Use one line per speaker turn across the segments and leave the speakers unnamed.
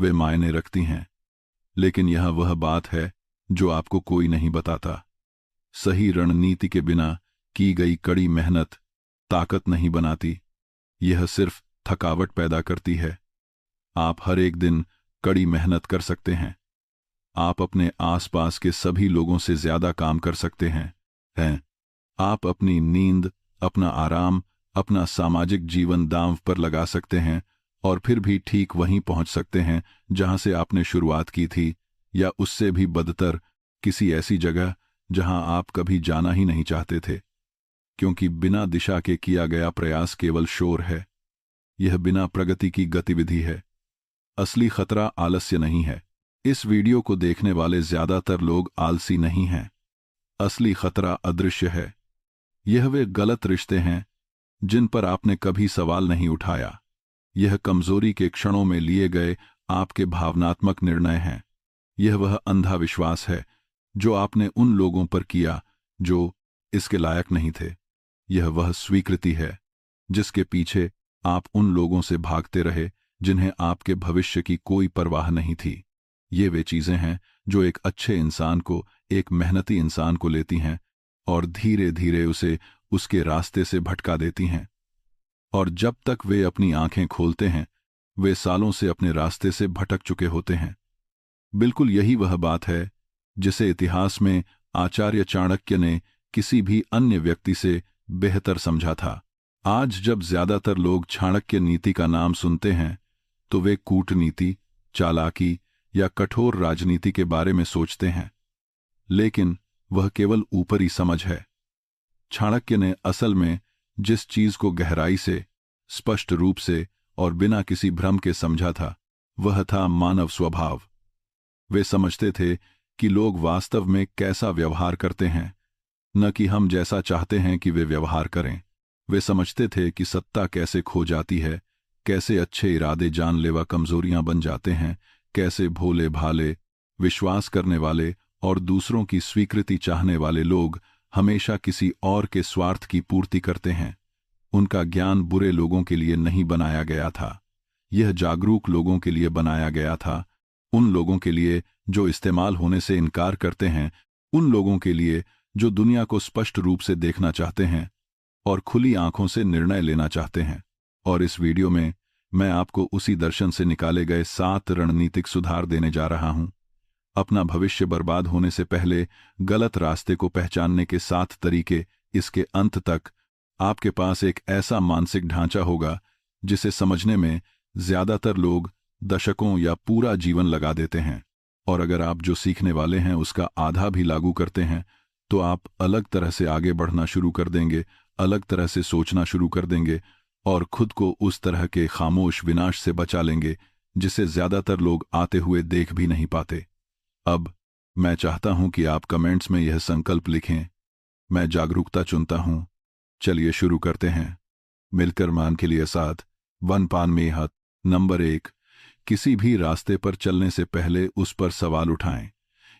वे मायने रखती हैं। लेकिन यह वह बात है जो आपको कोई नहीं बताता। सही रणनीति के बिना की गई कड़ी मेहनत ताकत नहीं बनाती, यह सिर्फ थकावट पैदा करती है। आप हर एक दिन कड़ी मेहनत कर सकते हैं। आप अपने आसपास के सभी लोगों से ज्यादा काम कर सकते हैं। आप अपनी नींद, अपना आराम, अपना सामाजिक जीवन दांव पर लगा सकते हैं और फिर भी ठीक वहीं पहुंच सकते हैं जहां से आपने शुरुआत की थी, या उससे भी बदतर, किसी ऐसी जगह जहां आप कभी जाना ही नहीं चाहते थे। क्योंकि बिना दिशा के किया गया प्रयास केवल शोर है। यह बिना प्रगति की गतिविधि है। असली खतरा आलस्य नहीं है। इस वीडियो को देखने वाले ज्यादातर लोग आलसी नहीं हैं। असली खतरा अदृश्य है। यह वे गलत रिश्ते हैं जिन पर आपने कभी सवाल नहीं उठाया। यह कमजोरी के क्षणों में लिए गए आपके भावनात्मक निर्णय हैं। यह वह अंधा विश्वास है जो आपने उन लोगों पर किया जो इसके लायक नहीं थे। यह वह स्वीकृति है जिसके पीछे आप उन लोगों से भागते रहे जिन्हें आपके भविष्य की कोई परवाह नहीं थी। ये वे चीजें हैं जो एक अच्छे इंसान को, एक मेहनती इंसान को लेती हैं और धीरे धीरे उसे उसके रास्ते से भटका देती हैं। और जब तक वे अपनी आंखें खोलते हैं, वे सालों से अपने रास्ते से भटक चुके होते हैं। बिल्कुल यही वह बात है जिसे इतिहास में आचार्य चाणक्य ने किसी भी अन्य व्यक्ति से बेहतर समझा था। आज जब ज्यादातर लोग चाणक्य नीति का नाम सुनते हैं तो वे कूटनीति, चालाकी या कठोर राजनीति के बारे में सोचते हैं, लेकिन वह केवल ऊपरी समझ है। चाणक्य ने असल में जिस चीज को गहराई से, स्पष्ट रूप से और बिना किसी भ्रम के समझा था, वह था मानव स्वभाव। वे समझते थे कि लोग वास्तव में कैसा व्यवहार करते हैं, न कि हम जैसा चाहते हैं कि वे व्यवहार करें। वे समझते थे कि सत्ता कैसे खो जाती है, कैसे अच्छे इरादे जानलेवा कमजोरियां बन जाते हैं, कैसे भोले भाले, विश्वास करने वाले और दूसरों की स्वीकृति चाहने वाले लोग हमेशा किसी और के स्वार्थ की पूर्ति करते हैं। उनका ज्ञान बुरे लोगों के लिए नहीं बनाया गया था, यह जागरूक लोगों के लिए बनाया गया था। उन लोगों के लिए जो इस्तेमाल होने से इनकार करते हैं, उन लोगों के लिए जो दुनिया को स्पष्ट रूप से देखना चाहते हैं और खुली आंखों से निर्णय लेना चाहते हैं। और इस वीडियो में मैं आपको उसी दर्शन से निकाले गए 7 रणनीतिक सुधार देने जा रहा हूं। अपना भविष्य बर्बाद होने से पहले गलत रास्ते को पहचानने के 7 तरीके। इसके अंत तक आपके पास एक ऐसा मानसिक ढांचा होगा जिसे समझने में ज्यादातर लोग दशकों या पूरा जीवन लगा देते हैं। और अगर आप जो सीखने वाले हैं उसका आधा भी लागू करते हैं तो आप अलग तरह से आगे बढ़ना शुरू कर देंगे, अलग तरह से सोचना शुरू कर देंगे और खुद को उस तरह के खामोश विनाश से बचा लेंगे जिसे ज्यादातर लोग आते हुए देख भी नहीं पाते। अब मैं चाहता हूं कि आप कमेंट्स में यह संकल्प लिखें, मैं जागरूकता चुनता हूं। चलिए शुरू करते हैं। मिलकर मान के लिए 7 वन पान में हाथ। नंबर 1, किसी भी रास्ते पर चलने से पहले उस पर सवाल उठाएं।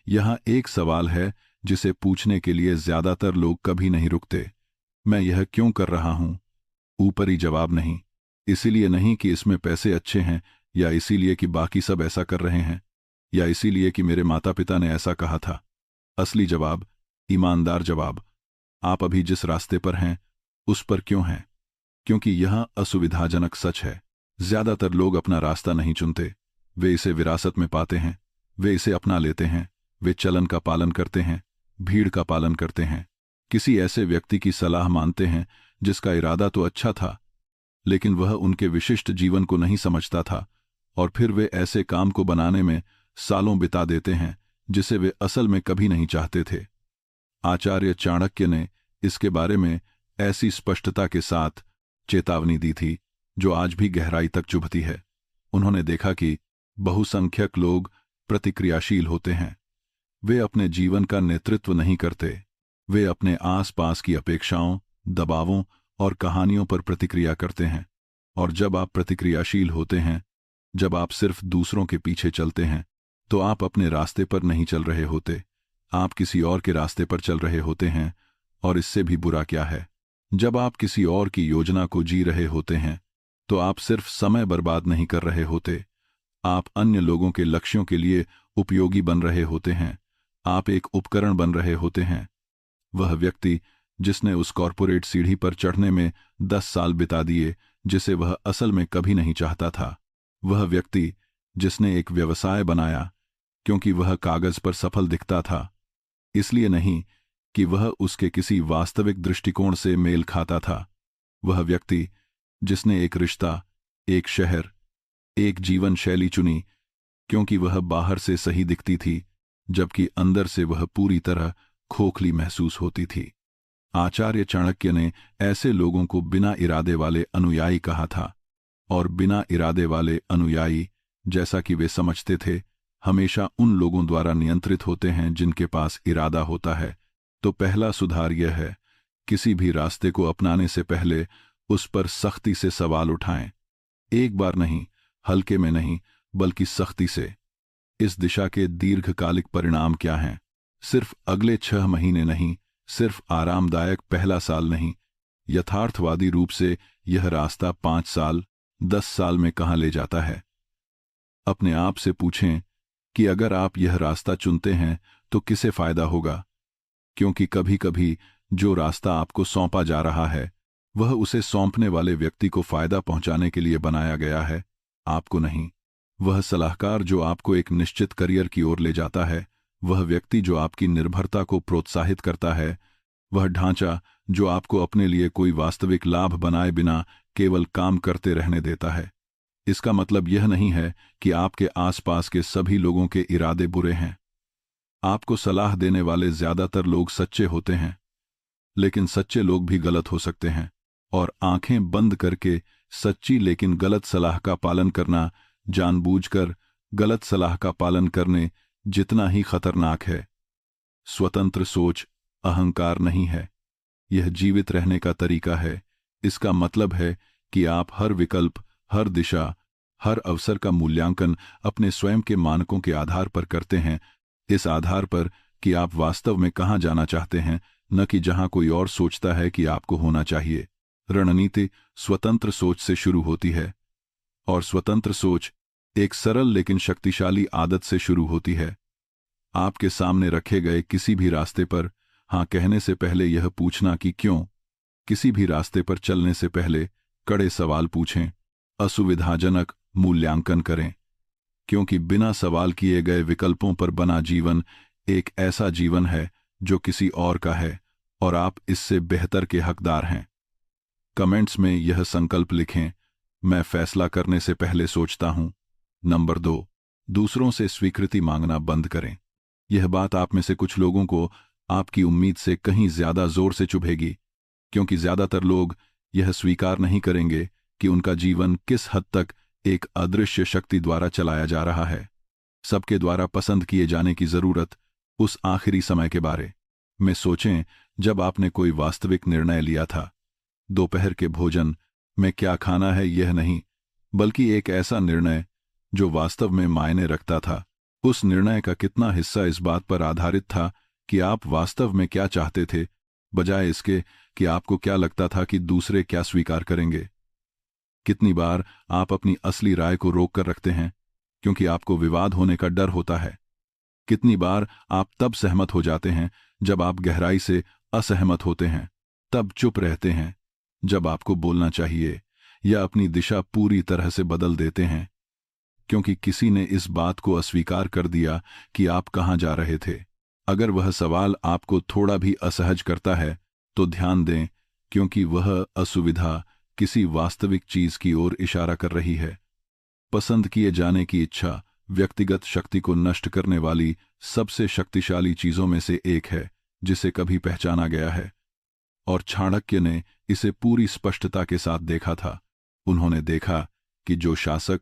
यहां एक सवाल है जिसे पूछने के लिए ज्यादातर लोग कभी नहीं रुकते। मैं यह क्यों कर रहा हूं? ऊपरी जवाब नहीं। इसीलिए नहीं कि इसमें पैसे अच्छे हैं, या इसीलिए कि बाकी सब ऐसा कर रहे हैं, या इसीलिए कि मेरे माता पिता ने ऐसा कहा था। असली जवाब, ईमानदार जवाब, आप अभी जिस रास्ते पर हैं उस पर क्यों हैं? क्योंकि यह असुविधाजनक सच है। ज्यादातर लोग अपना रास्ता नहीं चुनते, वे इसे विरासत में पाते हैं, वे इसे अपना लेते हैं, वे चलन का पालन करते हैं, भीड़ का पालन करते हैं, किसी ऐसे व्यक्ति की सलाह मानते हैं जिसका इरादा तो अच्छा था लेकिन वह उनके विशिष्ट जीवन को नहीं समझता था, और फिर वे ऐसे काम को बनाने में सालों बिता देते हैं जिसे वे असल में कभी नहीं चाहते थे। आचार्य चाणक्य ने इसके बारे में ऐसी स्पष्टता के साथ चेतावनी दी थी जो आज भी गहराई तक चुभती है। उन्होंने देखा कि बहुसंख्यक लोग प्रतिक्रियाशील होते हैं। वे अपने जीवन का नेतृत्व नहीं करते, वे अपने आसपास की अपेक्षाओं, दबावों और कहानियों पर प्रतिक्रिया करते हैं। और जब आप प्रतिक्रियाशील होते हैं, जब आप सिर्फ दूसरों के पीछे चलते हैं, तो आप अपने रास्ते पर नहीं चल रहे होते, आप किसी और के रास्ते पर चल रहे होते हैं। और इससे भी बुरा क्या है, जब आप किसी और की योजना को जी रहे होते हैं तो आप सिर्फ समय बर्बाद नहीं कर रहे होते, आप अन्य लोगों के लक्ष्यों के लिए उपयोगी बन रहे होते हैं, आप एक उपकरण बन रहे होते हैं। वह व्यक्ति जिसने उस कॉर्पोरेट सीढ़ी पर चढ़ने में 10 साल बिता दिए जिसे वह असल में कभी नहीं चाहता था, वह व्यक्ति जिसने एक व्यवसाय बनाया क्योंकि वह कागज पर सफल दिखता था, इसलिए नहीं कि वह उसके किसी वास्तविक दृष्टिकोण से मेल खाता था, वह व्यक्ति जिसने एक रिश्ता, एक शहर, एक जीवन शैली चुनी क्योंकि वह बाहर से सही दिखती थी जबकि अंदर से वह पूरी तरह खोखली महसूस होती थी। आचार्य चाणक्य ने ऐसे लोगों को बिना इरादे वाले अनुयायी कहा था, और बिना इरादे वाले अनुयायी, जैसा कि वे समझते थे, हमेशा उन लोगों द्वारा नियंत्रित होते हैं जिनके पास इरादा होता है। तो पहला सुधार यह है, किसी भी रास्ते को अपनाने से पहले उस पर सख्ती से सवाल उठाएं। एक बार नहीं, हल्के में नहीं, बल्कि सख्ती से। इस दिशा के दीर्घकालिक परिणाम क्या हैं? सिर्फ अगले 6 महीने नहीं, सिर्फ आरामदायक पहला साल नहीं, यथार्थवादी रूप से यह रास्ता 5 साल, 10 साल में कहां ले जाता है? अपने आप से पूछें कि अगर आप यह रास्ता चुनते हैं तो किसे फायदा होगा? क्योंकि कभी कभी जो रास्ता आपको सौंपा जा रहा है वह उसे सौंपने वाले व्यक्ति को फायदा पहुंचाने के लिए बनाया गया है, आपको नहीं। वह सलाहकार जो आपको एक निश्चित करियर की ओर ले जाता है, वह व्यक्ति जो आपकी निर्भरता को प्रोत्साहित करता है, वह ढांचा जो आपको अपने लिए कोई वास्तविक लाभ बनाए बिना केवल काम करते रहने देता है। इसका मतलब यह नहीं है कि आपके आसपास के सभी लोगों के इरादे बुरे हैं। आपको सलाह देने वाले ज्यादातर लोग सच्चे होते हैं, लेकिन सच्चे लोग भी गलत हो सकते हैं, और आंखें बंद करके सच्ची लेकिन गलत सलाह का पालन करना जानबूझकर गलत सलाह का पालन करने जितना ही खतरनाक है। स्वतंत्र सोच अहंकार नहीं है, यह जीवित रहने का तरीका है। इसका मतलब है कि आप हर विकल्प, हर दिशा, हर अवसर का मूल्यांकन अपने स्वयं के मानकों के आधार पर करते हैं, इस आधार पर कि आप वास्तव में कहां जाना चाहते हैं, न कि जहां कोई और सोचता है कि आपको होना चाहिए। रणनीति स्वतंत्र सोच से शुरू होती है, और स्वतंत्र सोच एक सरल लेकिन शक्तिशाली आदत से शुरू होती है। आपके सामने रखे गए किसी भी रास्ते पर हां कहने से पहले यह पूछना कि क्यों। किसी भी रास्ते पर चलने से पहले कड़े सवाल पूछें, असुविधाजनक मूल्यांकन करें, क्योंकि बिना सवाल किए गए विकल्पों पर बना जीवन एक ऐसा जीवन है जो किसी और का है, और आप इससे बेहतर के हकदार हैं। कमेंट्स में यह संकल्प लिखें, मैं फैसला करने से पहले सोचता हूं। नंबर 2, दूसरों से स्वीकृति मांगना बंद करें। यह बात आप में से कुछ लोगों को आपकी उम्मीद से कहीं ज्यादा जोर से चुभेगी, क्योंकि ज्यादातर लोग यह स्वीकार नहीं करेंगे कि उनका जीवन किस हद तक एक अदृश्य शक्ति द्वारा चलाया जा रहा है। सबके द्वारा पसंद किए जाने की जरूरत उस आखिरी समय के बारे में सोचें जब आपने कोई वास्तविक निर्णय लिया था। दोपहर के भोजन में क्या खाना है यह नहीं, बल्कि एक ऐसा निर्णय जो वास्तव में मायने रखता था। उस निर्णय का कितना हिस्सा इस बात पर आधारित था कि आप वास्तव में क्या चाहते थे, बजाय इसके कि आपको क्या लगता था कि दूसरे क्या स्वीकार करेंगे। कितनी बार आप अपनी असली राय को रोक कर रखते हैं क्योंकि आपको विवाद होने का डर होता है। कितनी बार आप तब सहमत हो जाते हैं जब आप गहराई से असहमत होते हैं, तब चुप रहते हैं जब आपको बोलना चाहिए, या अपनी दिशा पूरी तरह से बदल देते हैं क्योंकि किसी ने इस बात को अस्वीकार कर दिया कि आप कहां जा रहे थे। अगर वह सवाल आपको थोड़ा भी असहज करता है तो ध्यान दें, क्योंकि वह असुविधा किसी वास्तविक चीज की ओर इशारा कर रही है। पसंद किए जाने की इच्छा व्यक्तिगत शक्ति को नष्ट करने वाली सबसे शक्तिशाली चीजों में से एक है जिसे कभी पहचाना गया है, और चाणक्य ने इसे पूरी स्पष्टता के साथ देखा था। उन्होंने देखा कि जो शासक,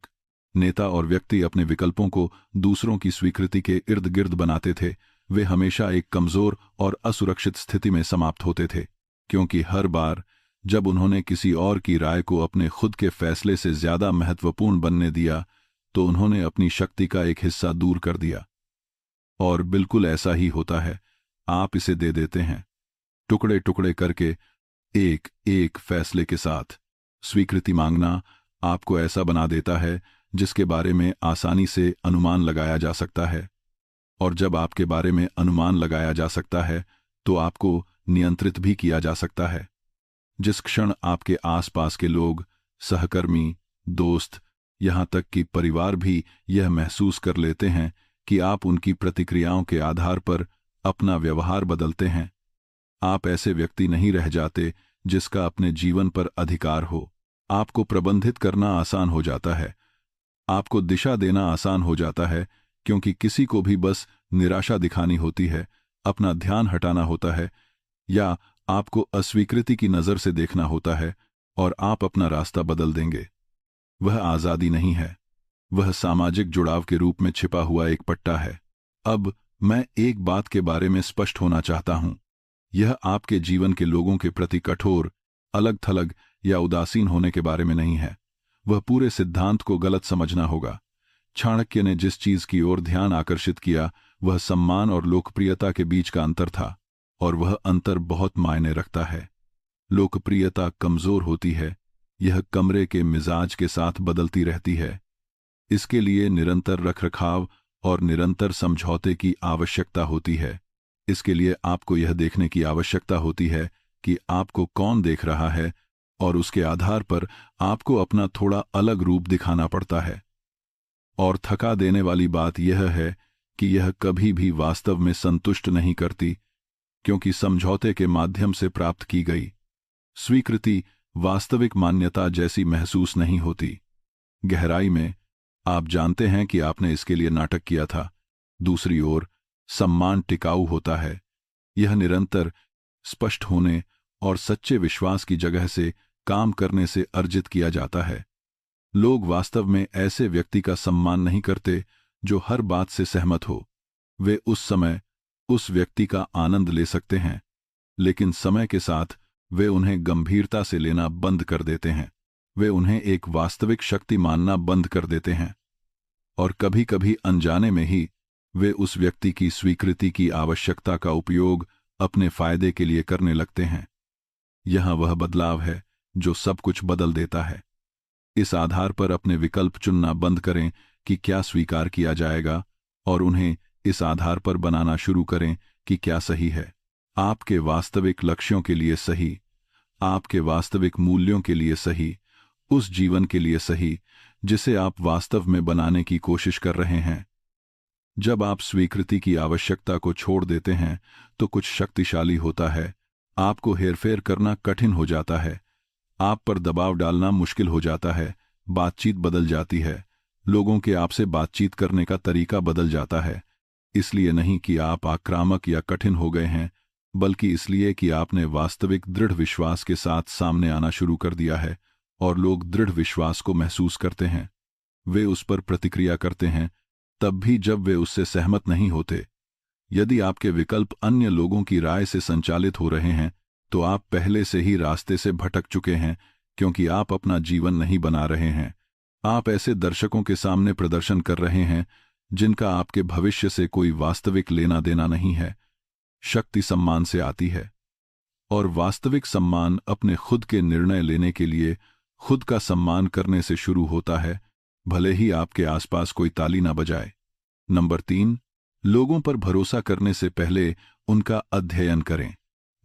नेता और व्यक्ति अपने विकल्पों को दूसरों की स्वीकृति के इर्द गिर्द बनाते थे, वे हमेशा एक कमजोर और असुरक्षित स्थिति में समाप्त होते थे, क्योंकि हर बार जब उन्होंने किसी और की राय को अपने खुद के फैसले से ज्यादा महत्वपूर्ण बनने दिया तो उन्होंने अपनी शक्ति का एक हिस्सा दूर कर दिया। और बिल्कुल ऐसा ही होता है, आप इसे दे देते हैं, टुकड़े टुकड़े करके, एक एक फैसले के साथ। स्वीकृति मांगना आपको ऐसा बना देता है जिसके बारे में आसानी से अनुमान लगाया जा सकता है। और जब आपके बारे में अनुमान लगाया जा सकता है तो आपको नियंत्रित भी किया जा सकता है। जिस क्षण आपके आसपास के लोग, सहकर्मी, दोस्त, यहां तक कि परिवार भी यह महसूस कर लेते हैं कि आप उनकी प्रतिक्रियाओं के आधार पर अपना व्यवहार बदलते हैं, आप ऐसे व्यक्ति नहीं रह जाते जिसका अपने जीवन पर अधिकार हो। आपको प्रबंधित करना आसान हो जाता है, आपको दिशा देना आसान हो जाता है, क्योंकि किसी को भी बस निराशा दिखानी होती है, अपना ध्यान हटाना होता है या आपको अस्वीकृति की नज़र से देखना होता है और आप अपना रास्ता बदल देंगे। वह आज़ादी नहीं है, वह सामाजिक जुड़ाव के रूप में छिपा हुआ एक पट्टा है। अब मैं एक बात के बारे में स्पष्ट होना चाहता हूं, यह आपके जीवन के लोगों के प्रति कठोर, अलग थलग या उदासीन होने के बारे में नहीं है। वह पूरे सिद्धांत को गलत समझना होगा। चाणक्य ने जिस चीज की ओर ध्यान आकर्षित किया वह सम्मान और लोकप्रियता के बीच का अंतर था, और वह अंतर बहुत मायने रखता है। लोकप्रियता कमजोर होती है, यह कमरे के मिजाज के साथ बदलती रहती है। इसके लिए निरंतर रखरखाव और निरंतर समझौते की आवश्यकता होती है। इसके लिए आपको यह देखने की आवश्यकता होती है कि आपको कौन देख रहा है, और उसके आधार पर आपको अपना थोड़ा अलग रूप दिखाना पड़ता है। और थका देने वाली बात यह है कि यह कभी भी वास्तव में संतुष्ट नहीं करती, क्योंकि समझौते के माध्यम से प्राप्त की गई स्वीकृति वास्तविक मान्यता जैसी महसूस नहीं होती। गहराई में आप जानते हैं कि आपने इसके लिए नाटक किया था। दूसरी ओर सम्मान टिकाऊ होता है, यह निरंतर स्पष्ट होने और सच्चे विश्वास की जगह से काम करने से अर्जित किया जाता है। लोग वास्तव में ऐसे व्यक्ति का सम्मान नहीं करते जो हर बात से सहमत हो। वे उस समय उस व्यक्ति का आनंद ले सकते हैं, लेकिन समय के साथ वे उन्हें गंभीरता से लेना बंद कर देते हैं। वे उन्हें एक वास्तविक शक्ति मानना बंद कर देते हैं, और कभी कभी अनजाने में ही वे उस व्यक्ति की स्वीकृति की आवश्यकता का उपयोग अपने फायदे के लिए करने लगते हैं। यह वह बदलाव है जो सब कुछ बदल देता है। इस आधार पर अपने विकल्प चुनना बंद करें कि क्या स्वीकार किया जाएगा, और उन्हें इस आधार पर बनाना शुरू करें कि क्या सही है। आपके वास्तविक लक्ष्यों के लिए सही, आपके वास्तविक मूल्यों के लिए सही, उस जीवन के लिए सही जिसे आप वास्तव में बनाने की कोशिश कर रहे हैं। जब आप स्वीकृति की आवश्यकता को छोड़ देते हैं तो कुछ शक्तिशाली होता है। आपको हेरफेर करना कठिन हो जाता है, आप पर दबाव डालना मुश्किल हो जाता है, बातचीत बदल जाती है, लोगों के आपसे बातचीत करने का तरीका बदल जाता है। इसलिए नहीं कि आप आक्रामक या कठिन हो गए हैं, बल्कि इसलिए कि आपने वास्तविक दृढ़ विश्वास के साथ सामने आना शुरू कर दिया है, और लोग दृढ़ विश्वास को महसूस करते हैं। वे उस पर प्रतिक्रिया करते हैं, तब भी जब वे उससे सहमत नहीं होते। यदि आपके विकल्प अन्य लोगों की राय से संचालित हो रहे हैं, तो आप पहले से ही रास्ते से भटक चुके हैं, क्योंकि आप अपना जीवन नहीं बना रहे हैं। आप ऐसे दर्शकों के सामने प्रदर्शन कर रहे हैं जिनका आपके भविष्य से कोई वास्तविक लेना देना नहीं है। शक्ति सम्मान से आती है, और वास्तविक सम्मान अपने खुद के निर्णय लेने के लिए खुद का सम्मान करने से शुरू होता है, भले ही आपके आसपास कोई ताली ना बजाए। नंबर 3, लोगों पर भरोसा करने से पहले उनका अध्ययन करें।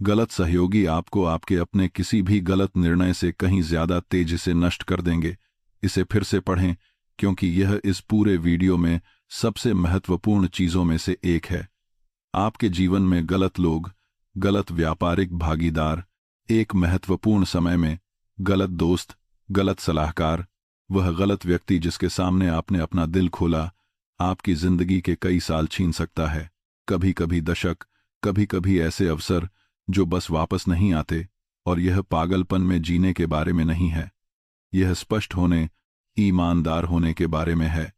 गलत सहयोगी आपको आपके अपने किसी भी गलत निर्णय से कहीं ज्यादा तेजी से नष्ट कर देंगे। इसे फिर से पढ़ें, क्योंकि यह इस पूरे वीडियो में सबसे महत्वपूर्ण चीजों में से एक है। आपके जीवन में गलत लोग, गलत व्यापारिक भागीदार, एक महत्वपूर्ण समय में गलत दोस्त, गलत सलाहकार, वह गलत व्यक्ति जिसके सामने आपने अपना दिल खोला, आपकी जिंदगी के कई साल छीन सकता है। कभी कभी दशक, कभी कभी ऐसे अवसर जो बस वापस नहीं आते। और यह पागलपन में जीने के बारे में नहीं है, यह स्पष्ट होने, ईमानदार होने के बारे में है।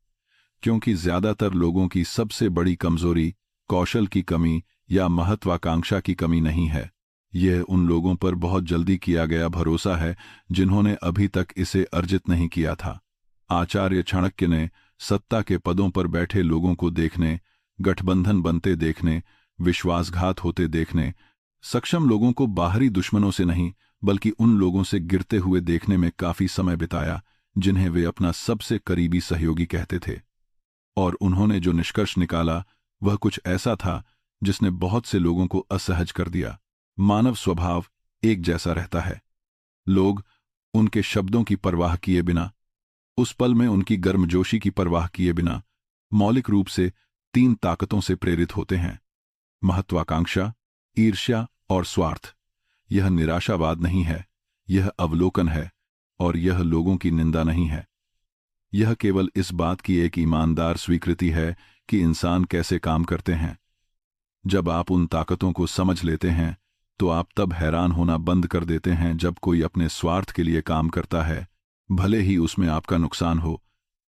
क्योंकि ज्यादातर लोगों की सबसे बड़ी कमजोरी कौशल की कमी या महत्वाकांक्षा की कमी नहीं है, यह उन लोगों पर बहुत जल्दी किया गया भरोसा है जिन्होंने अभी तक इसे अर्जित नहीं किया था। आचार्य चाणक्य ने सत्ता के पदों पर बैठे लोगों को देखने, गठबंधन बनते देखने, विश्वासघात होते देखने, सक्षम लोगों को बाहरी दुश्मनों से नहीं बल्कि उन लोगों से गिरते हुए देखने में काफी समय बिताया जिन्हें वे अपना सबसे करीबी सहयोगी कहते थे। और उन्होंने जो निष्कर्ष निकाला वह कुछ ऐसा था जिसने बहुत से लोगों को असहज कर दिया। मानव स्वभाव एक जैसा रहता है। लोग उनके शब्दों की परवाह किए बिना, उस पल में उनकी गर्मजोशी की परवाह किए बिना, मौलिक रूप से 3 ताकतों से प्रेरित होते हैं: महत्वाकांक्षा, ईर्ष्या और स्वार्थ। यह निराशावाद नहीं है, यह अवलोकन है, और यह लोगों की निंदा नहीं है। यह केवल इस बात की एक ईमानदार स्वीकृति है कि इंसान कैसे काम करते हैं। जब आप उन ताकतों को समझ लेते हैं तो आप तब हैरान होना बंद कर देते हैं जब कोई अपने स्वार्थ के लिए काम करता है, भले ही उसमें आपका नुकसान हो।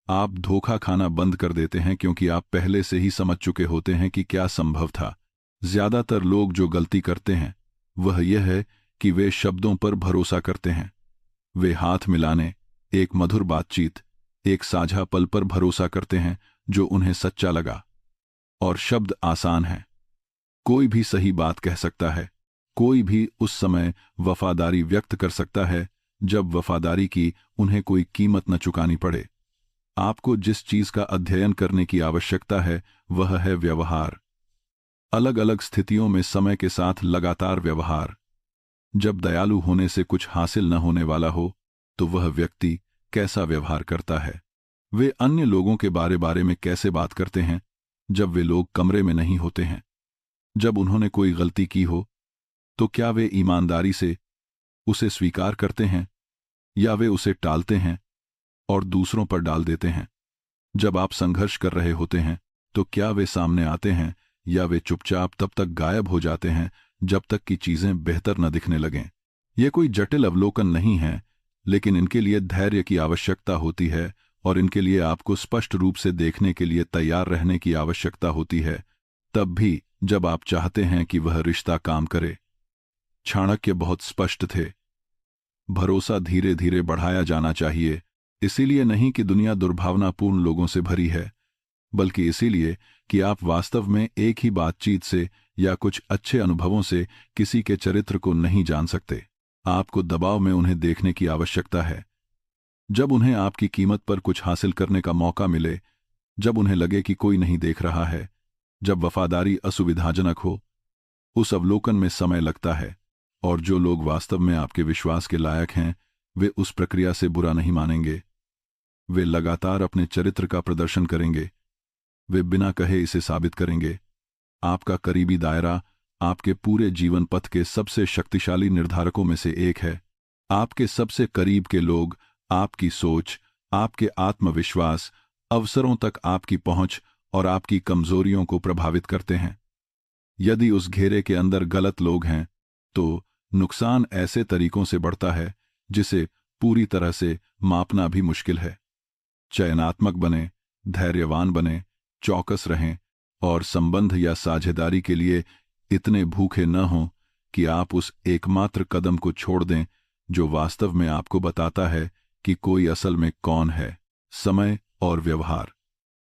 आप धोखा खाना बंद कर देते हैं क्योंकि आप पहले से ही समझ चुके होते हैं कि क्या संभव था। ज्यादातर लोग जो गलती करते हैं वह यह है कि वे शब्दों पर भरोसा करते हैं। वे हाथ मिलाने, एक मधुर बातचीत, एक साझा पल पर भरोसा करते हैं जो उन्हें सच्चा लगा। और शब्द आसान हैं। कोई भी सही बात कह सकता है, कोई भी उस समय वफादारी व्यक्त कर सकता है जब वफादारी की उन्हें कोई कीमत न चुकानी पड़े। आपको जिस चीज का अध्ययन करने की आवश्यकता है वह है व्यवहार। अलग अलग स्थितियों में समय के साथ लगातार व्यवहार। जब दयालु होने से कुछ हासिल न होने वाला हो तो वह व्यक्ति कैसा व्यवहार करता है। वे अन्य लोगों के बारे में कैसे बात करते हैं जब वे लोग कमरे में नहीं होते हैं। जब उन्होंने कोई गलती की हो तो क्या वे ईमानदारी से उसे स्वीकार करते हैं या वे उसे टालते हैं और दूसरों पर डाल देते हैं। जब आप संघर्ष कर रहे होते हैं तो क्या वे सामने आते हैं या वे चुपचाप तब तक गायब हो जाते हैं जब तक कि चीजें बेहतर न दिखने लगें। यह कोई जटिल अवलोकन नहीं है, लेकिन इनके लिए धैर्य की आवश्यकता होती है और इनके लिए आपको स्पष्ट रूप से देखने के लिए तैयार रहने की आवश्यकता होती है, तब भी जब आप चाहते हैं कि वह रिश्ता काम करे। चाणक्य बहुत स्पष्ट थे। भरोसा धीरे धीरे बढ़ाया जाना चाहिए, इसीलिए नहीं कि दुनिया दुर्भावनापूर्ण लोगों से भरी है, बल्कि इसीलिए कि आप वास्तव में एक ही बातचीत से या कुछ अच्छे अनुभवों से किसी के चरित्र को नहीं जान सकते। आपको दबाव में उन्हें देखने की आवश्यकता है। जब उन्हें आपकी कीमत पर कुछ हासिल करने का मौका मिले, जब उन्हें लगे कि कोई नहीं देख रहा है, जब वफादारी असुविधाजनक हो, उस अवलोकन में समय लगता है। और जो लोग वास्तव में आपके विश्वास के लायक हैं वे उस प्रक्रिया से बुरा नहीं मानेंगे। वे लगातार अपने चरित्र का प्रदर्शन करेंगे। वे बिना कहे इसे साबित करेंगे। आपका करीबी दायरा आपके पूरे जीवन पथ के सबसे शक्तिशाली निर्धारकों में से एक है। आपके सबसे करीब के लोग आपकी सोच, आपके आत्मविश्वास, अवसरों तक आपकी पहुंच और आपकी कमजोरियों को प्रभावित करते हैं। यदि उस घेरे के अंदर गलत लोग हैं तो नुकसान ऐसे तरीकों से बढ़ता है जिसे पूरी तरह से मापना भी मुश्किल है। चयनात्मक बने, धैर्यवान बने, चौकस रहें और संबंध या साझेदारी के लिए इतने भूखे न हों कि आप उस एकमात्र कदम को छोड़ दें जो वास्तव में आपको बताता है कि कोई असल में कौन है। समय और व्यवहार।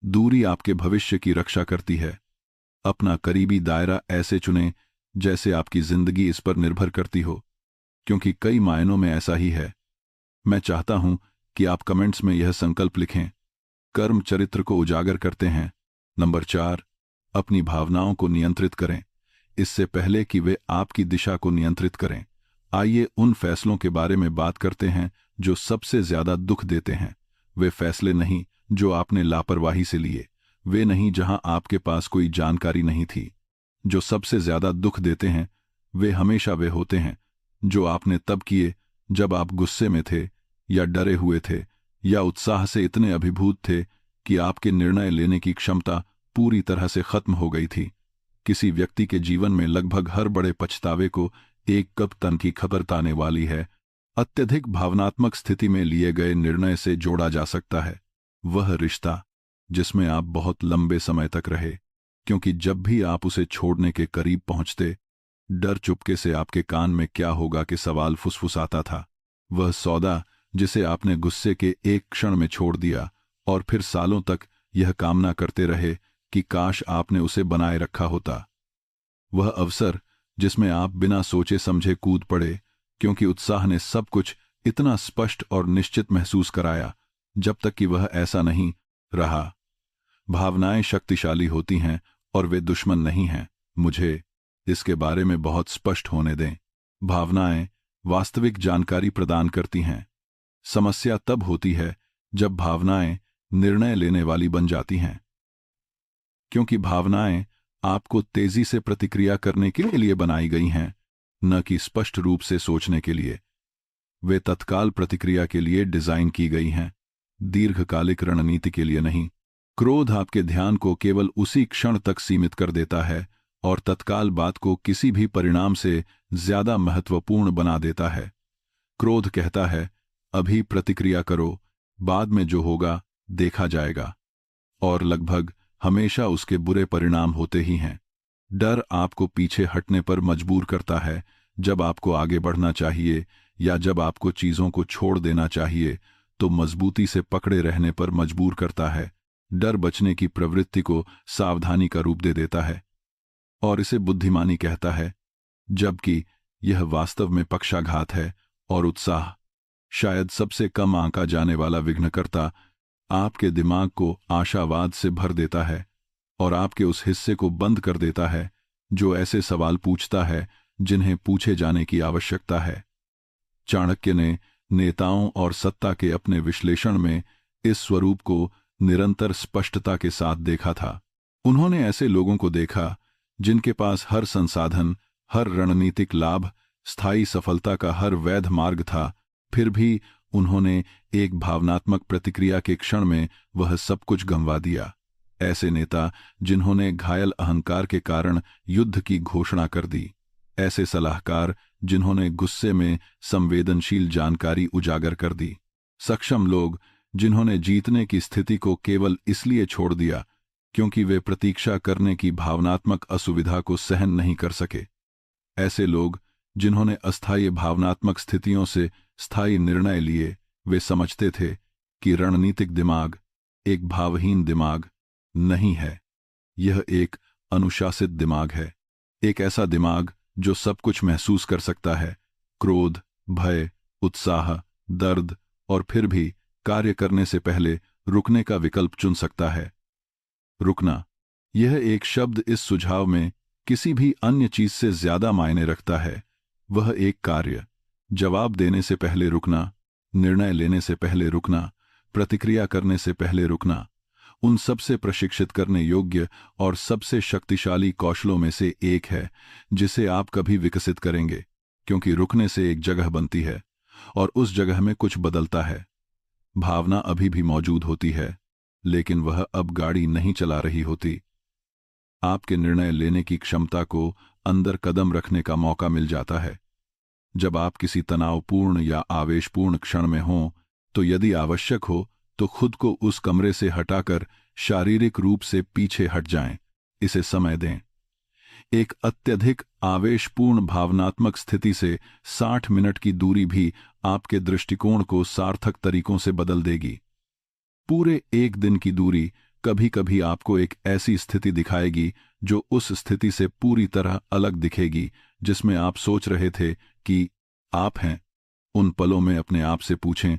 दूरी आपके भविष्य की रक्षा करती है। अपना करीबी दायरा ऐसे चुनें जैसे आपकी जिंदगी इस पर निर्भर करती हो, क्योंकि कई मायनों में ऐसा ही है। मैं चाहता हूं कि आप कमेंट्स में यह संकल्प लिखें। कर्म चरित्र को उजागर करते हैं। नंबर 4, अपनी भावनाओं को नियंत्रित करें इससे पहले कि वे आपकी दिशा को नियंत्रित करें। आइए उन फैसलों के बारे में बात करते हैं जो सबसे ज्यादा दुख देते हैं। वे फैसले नहीं जो आपने लापरवाही से लिए, वे नहीं जहां आपके पास कोई जानकारी नहीं थी। जो सबसे ज्यादा दुख देते हैं वे हमेशा वे होते हैं जो आपने तब किए जब आप गुस्से में थे या डरे हुए थे या उत्साह से इतने अभिभूत थे कि आपके निर्णय लेने की क्षमता पूरी तरह से खत्म हो गई थी। किसी व्यक्ति के जीवन में लगभग हर बड़े पछतावे को एक कप तन की खबर ताने वाली है अत्यधिक भावनात्मक स्थिति में लिए गए निर्णय से जोड़ा जा सकता है। वह रिश्ता जिसमें आप बहुत लंबे समय तक रहे, क्योंकि जब भी आप उसे छोड़ने के करीब पहुंचते, डर चुपके से आपके कान में क्या होगा कि सवाल फुसफुसाता था। वह सौदा जिसे आपने गुस्से के एक क्षण में छोड़ दिया और फिर सालों तक यह कामना करते रहे कि काश आपने उसे बनाए रखा होता। वह अवसर जिसमें आप बिना सोचे समझे कूद पड़े क्योंकि उत्साह ने सब कुछ इतना स्पष्ट और निश्चित महसूस कराया जब तक कि वह ऐसा नहीं रहा। भावनाएं शक्तिशाली होती हैं और वे दुश्मन नहीं हैं। मुझे इसके बारे में बहुत स्पष्ट होने दें। भावनाएं वास्तविक जानकारी प्रदान करती हैं। समस्या तब होती है जब भावनाएं निर्णय लेने वाली बन जाती हैं, क्योंकि भावनाएं आपको तेजी से प्रतिक्रिया करने के लिए बनाई गई हैं, न कि स्पष्ट रूप से सोचने के लिए। वे तत्काल प्रतिक्रिया के लिए डिजाइन की गई हैं, दीर्घकालिक रणनीति के लिए नहीं। क्रोध आपके ध्यान को केवल उसी क्षण तक सीमित कर देता है और तत्काल बात को किसी भी परिणाम से ज्यादा महत्वपूर्ण बना देता है। क्रोध कहता है, अभी प्रतिक्रिया करो, बाद में जो होगा देखा जाएगा, और लगभग हमेशा उसके बुरे परिणाम होते ही हैं। डर आपको पीछे हटने पर मजबूर करता है जब आपको आगे बढ़ना चाहिए, या जब आपको चीजों को छोड़ देना चाहिए तो मजबूती से पकड़े रहने पर मजबूर करता है। डर बचने की प्रवृत्ति को सावधानी का रूप दे देता है और इसे बुद्धिमानी कहता है, जबकि यह वास्तव में पक्षाघात है। और उत्साह, शायद सबसे कम आंका जाने वाला विघ्नकर्ता, आपके दिमाग को आशावाद से भर देता है और आपके उस हिस्से को बंद कर देता है जो ऐसे सवाल पूछता है जिन्हें पूछे जाने की आवश्यकता है। चाणक्य ने नेताओं और सत्ता के अपने विश्लेषण में इस स्वरूप को निरंतर स्पष्टता के साथ देखा था। उन्होंने ऐसे लोगों को देखा जिनके पास हर संसाधन, हर रणनीतिक लाभ, स्थायी सफलता का हर वैध मार्ग था, फिर भी उन्होंने एक भावनात्मक प्रतिक्रिया के क्षण में वह सब कुछ गंवा दिया। ऐसे नेता जिन्होंने घायल अहंकार के कारण युद्ध की घोषणा कर दी। ऐसे सलाहकार जिन्होंने गुस्से में संवेदनशील जानकारी उजागर कर दी। सक्षम लोग जिन्होंने जीतने की स्थिति को केवल इसलिए छोड़ दिया क्योंकि वे प्रतीक्षा करने की भावनात्मक असुविधा को सहन नहीं कर सके। ऐसे लोग जिन्होंने अस्थायी भावनात्मक स्थितियों से स्थायी निर्णय लिए। वे समझते थे कि रणनीतिक दिमाग एक भावहीन दिमाग नहीं है, यह एक अनुशासित दिमाग है। एक ऐसा दिमाग जो सब कुछ महसूस कर सकता है, क्रोध, भय, उत्साह, दर्द, और फिर भी कार्य करने से पहले रुकने का विकल्प चुन सकता है। रुकना, यह एक शब्द इस सुझाव में किसी भी अन्य चीज से ज्यादा मायने रखता है। वह एक कार्य, जवाब देने से पहले रुकना, निर्णय लेने से पहले रुकना, प्रतिक्रिया करने से पहले रुकना, उन सबसे प्रशिक्षित करने योग्य और सबसे शक्तिशाली कौशलों में से एक है जिसे आप कभी विकसित करेंगे, क्योंकि रुकने से एक जगह बनती है और उस जगह में कुछ बदलता है। भावना अभी भी मौजूद होती है, लेकिन वह अब गाड़ी नहीं चला रही होती। आपके निर्णय लेने की क्षमता को अंदर कदम रखने का मौका मिल जाता है। जब आप किसी तनावपूर्ण या आवेशपूर्ण क्षण में हों, तो यदि आवश्यक हो तो खुद को उस कमरे से हटाकर शारीरिक रूप से पीछे हट जाएं। इसे समय दें। एक अत्यधिक आवेशपूर्ण भावनात्मक स्थिति से 60 मिनट की दूरी भी आपके दृष्टिकोण को सार्थक तरीकों से बदल देगी। पूरे एक दिन की दूरी कभी कभी आपको एक ऐसी स्थिति दिखाएगी जो उस स्थिति से पूरी तरह अलग दिखेगी जिसमें आप सोच रहे थे कि आप हैं। उन पलों में अपने आप से पूछें,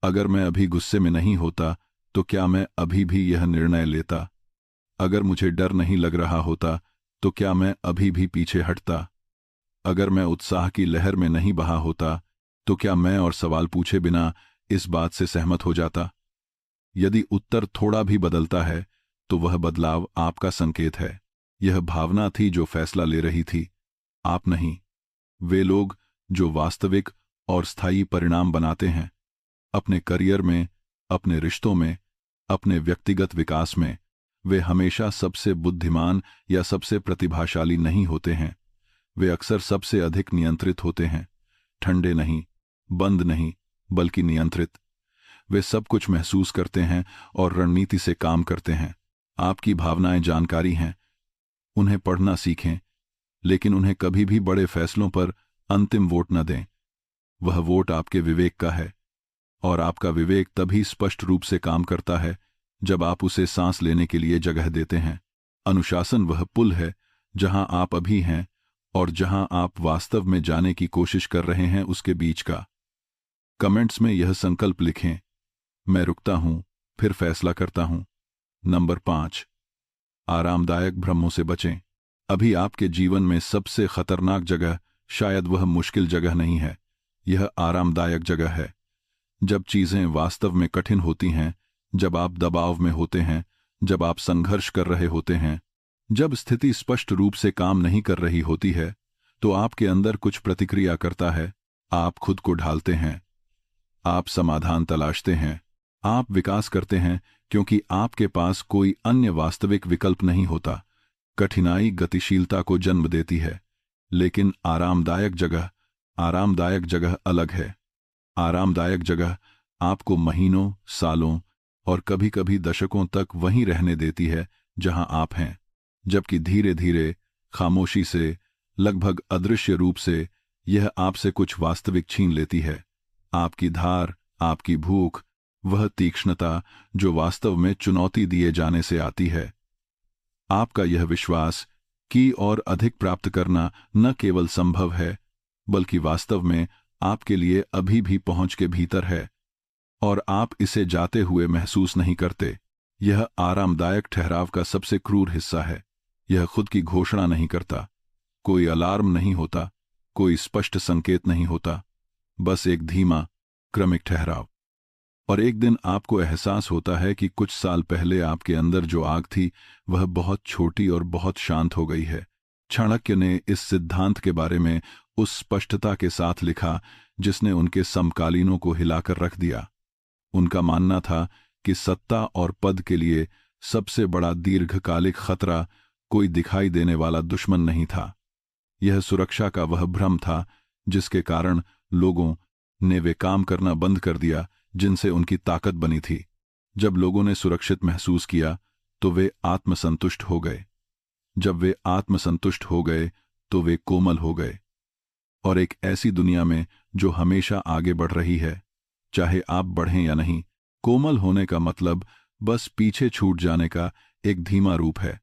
अगर मैं अभी गुस्से में नहीं होता तो क्या मैं अभी भी यह निर्णय लेता? अगर मुझे डर नहीं लग रहा होता तो क्या मैं अभी भी पीछे हटता? अगर मैं उत्साह की लहर में नहीं बहा होता तो क्या मैं और सवाल पूछे बिना इस बात से सहमत हो जाता? यदि उत्तर थोड़ा भी बदलता है तो वह बदलाव आपका संकेत है। यह भावना थी जो फैसला ले रही थी, आप नहीं। वे लोग जो वास्तविक और स्थायी परिणाम बनाते हैं, अपने करियर में, अपने रिश्तों में, अपने व्यक्तिगत विकास में, वे हमेशा सबसे बुद्धिमान या सबसे प्रतिभाशाली नहीं होते हैं। वे अक्सर सबसे अधिक नियंत्रित होते हैं। ठंडे नहीं, बंद नहीं, बल्कि नियंत्रित। वे सब कुछ महसूस करते हैं और रणनीति से काम करते हैं। आपकी भावनाएं जानकारी हैं, उन्हें पढ़ना सीखें, लेकिन उन्हें कभी भी बड़े फैसलों पर अंतिम वोट न दें। वह वोट आपके विवेक का है, और आपका विवेक तभी स्पष्ट रूप से काम करता है जब आप उसे सांस लेने के लिए जगह देते हैं। अनुशासन वह पुल है जहां आप अभी हैं और जहां आप वास्तव में जाने की कोशिश कर रहे हैं उसके बीच का। कमेंट्स में यह संकल्प लिखें, मैं रुकता हूं, फिर फैसला करता हूं। नंबर 5, आरामदायक भ्रमों से बचें। अभी आपके जीवन में सबसे खतरनाक जगह शायद वह मुश्किल जगह नहीं है, यह आरामदायक जगह है। जब चीजें वास्तव में कठिन होती हैं, जब आप दबाव में होते हैं, जब आप संघर्ष कर रहे होते हैं, जब स्थिति स्पष्ट रूप से काम नहीं कर रही होती है, तो आपके अंदर कुछ प्रतिक्रिया करता है। आप खुद को ढालते हैं, आप समाधान तलाशते हैं, आप विकास करते हैं, क्योंकि आपके पास कोई अन्य वास्तविक विकल्प नहीं होता। कठिनाई गतिशीलता को जन्म देती है, लेकिन आरामदायक जगह अलग है। आरामदायक जगह आपको महीनों, सालों और कभी-कभी दशकों तक वहीं रहने देती है जहां आप हैं, जबकि धीरे धीरे, खामोशी से, लगभग अदृश्य रूप से यह आपसे कुछ वास्तविक छीन लेती है। आपकी धार, आपकी भूख, वह तीक्ष्णता जो वास्तव में चुनौती दिए जाने से आती है। आपका यह विश्वास कि और अधिक प्राप्त करना न केवल संभव है, बल्कि वास्तव में आपके लिए अभी भी पहुंच के भीतर है, और आप इसे जाते हुए महसूस नहीं करते। यह आरामदायक ठहराव का सबसे क्रूर हिस्सा है। यह खुद की घोषणा नहीं करता, कोई अलार्म नहीं होता, कोई स्पष्ट संकेत नहीं होता, बस एक धीमा, क्रमिक ठहराव। और एक दिन आपको एहसास होता है कि कुछ साल पहले आपके अंदर जो आग थी वह बहुत छोटी और बहुत शांत हो गई है। चाणक्य ने इस सिद्धांत के बारे में उस स्पष्टता के साथ लिखा जिसने उनके समकालीनों को हिलाकर रख दिया। उनका मानना था कि सत्ता और पद के लिए सबसे बड़ा दीर्घकालिक खतरा कोई दिखाई देने वाला दुश्मन नहीं था। यह सुरक्षा का वह भ्रम था जिसके कारण लोगों ने वे काम करना बंद कर दिया जिनसे उनकी ताकत बनी थी। जब लोगों ने सुरक्षित महसूस किया तो वे आत्मसंतुष्ट हो गए। जब वे आत्मसंतुष्ट हो गए तो वे कोमल हो गए। और एक ऐसी दुनिया में जो हमेशा आगे बढ़ रही है, चाहे आप बढ़ें या नहीं, कोमल होने का मतलब बस पीछे छूट जाने का एक धीमा रूप है।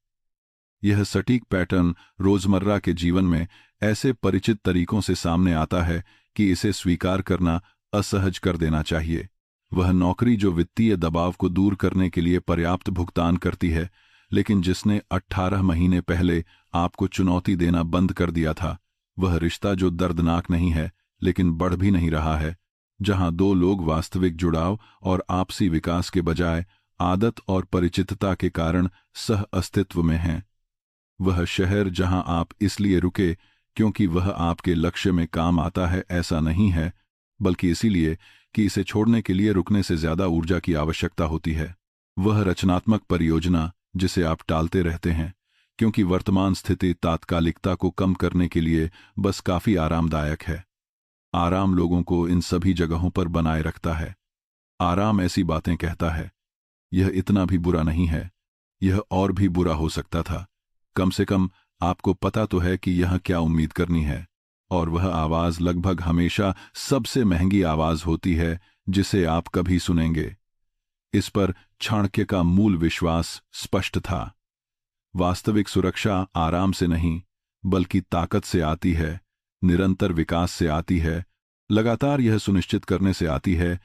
यह सटीक पैटर्न रोजमर्रा के जीवन में ऐसे परिचित तरीकों से सामने आता है कि इसे स्वीकार करना असहज कर देना चाहिए। वह नौकरी जो वित्तीय दबाव को दूर करने के लिए पर्याप्त भुगतान करती है, लेकिन जिसने 18 महीने पहले आपको चुनौती देना बंद कर दिया था। वह रिश्ता जो दर्दनाक नहीं है लेकिन बढ़ भी नहीं रहा है, जहां दो लोग वास्तविक जुड़ाव और आपसी विकास के बजाय आदत और परिचितता के कारण सह अस्तित्व में हैं। वह शहर जहां आप इसलिए रुके क्योंकि वह आपके लक्ष्य में काम आता है, ऐसा नहीं है, बल्कि इसीलिए कि इसे छोड़ने के लिए रुकने से ज्यादा ऊर्जा की आवश्यकता होती है। वह रचनात्मक परियोजना जिसे आप टालते रहते हैं क्योंकि वर्तमान स्थिति तात्कालिकता को कम करने के लिए बस काफी आरामदायक है। आराम लोगों को इन सभी जगहों पर बनाए रखता है। आराम ऐसी बातें कहता है, यह इतना भी बुरा नहीं है, यह और भी बुरा हो सकता था। कम से कम आपको पता तो है कि यह क्या उम्मीद करनी है, और वह आवाज लगभग हमेशा सबसे महंगी आवाज होती है जिसे आप कभी सुनेंगे। इस पर चाणक्य का मूल विश्वास स्पष्ट था। वास्तविक सुरक्षा आराम से नहीं, बल्कि ताकत से आती है, निरंतर विकास से आती है, लगातार यह सुनिश्चित करने से आती है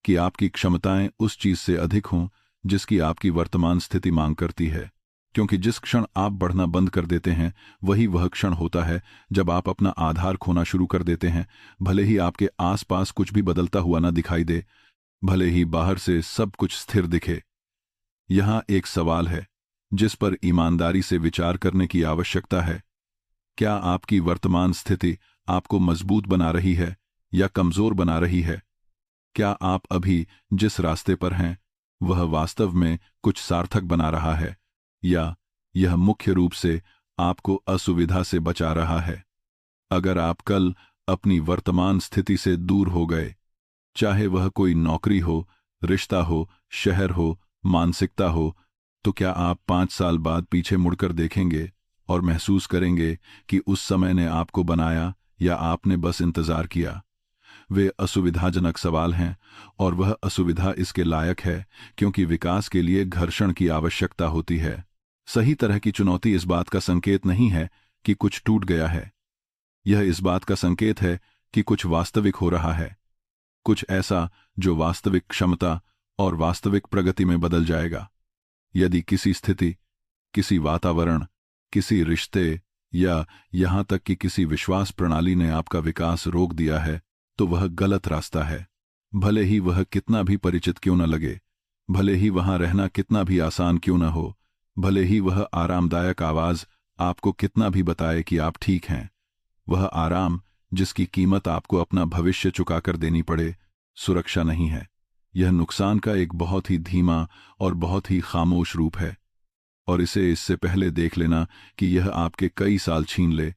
कि आपकी क्षमताएं उस चीज से अधिक हों जिसकी आपकी वर्तमान स्थिति मांग करती है। क्योंकि जिस क्षण आप बढ़ना बंद कर देते हैं, वही वह क्षण होता है जब आप अपना आधार खोना शुरू कर देते हैं। भले ही आपके आसपास कुछ भी बदलता हुआ न दिखाई दे, भले ही बाहर से सब कुछ स्थिर दिखे। यहां एक सवाल है जिस पर ईमानदारी से विचार करने की आवश्यकता है। क्या आपकी वर्तमान स्थिति आपको मजबूत बना रही है या कमजोर बना रही है? क्या आप अभी जिस रास्ते पर हैं वह वास्तव में कुछ सार्थक बना रहा है, या यह मुख्य रूप से आपको असुविधा से बचा रहा है? अगर आप कल अपनी वर्तमान स्थिति से दूर हो गए, चाहे वह कोई नौकरी हो, रिश्ता हो, शहर हो, मानसिकता हो, तो क्या आप 5 साल बाद पीछे मुड़कर देखेंगे और महसूस करेंगे कि उस समय ने आपको बनाया या आपने बस इंतजार किया? वे असुविधाजनक सवाल हैं, और वह असुविधा इसके लायक है क्योंकि विकास के लिए घर्षण की आवश्यकता होती है। सही तरह की चुनौती इस बात का संकेत नहीं है कि कुछ टूट गया है, यह इस बात का संकेत है कि कुछ वास्तविक हो रहा है। कुछ ऐसा जो वास्तविक क्षमता और वास्तविक प्रगति में बदल जाएगा। यदि किसी स्थिति, किसी वातावरण, किसी रिश्ते या यहां तक कि किसी विश्वास प्रणाली ने आपका विकास रोक दिया है, तो वह गलत रास्ता है। भले ही वह कितना भी परिचित क्यों न लगे, भले ही वहां रहना कितना भी आसान क्यों न हो, भले ही वह आरामदायक आवाज आपको कितना भी बताए कि आप ठीक हैं, वह आराम जिसकी कीमत आपको अपना भविष्य चुकाकर देनी पड़े, सुरक्षा नहीं है। यह नुकसान का एक बहुत ही धीमा और बहुत ही खामोश रूप है, और इसे इससे पहले देख लेना कि यह आपके कई साल छीन ले।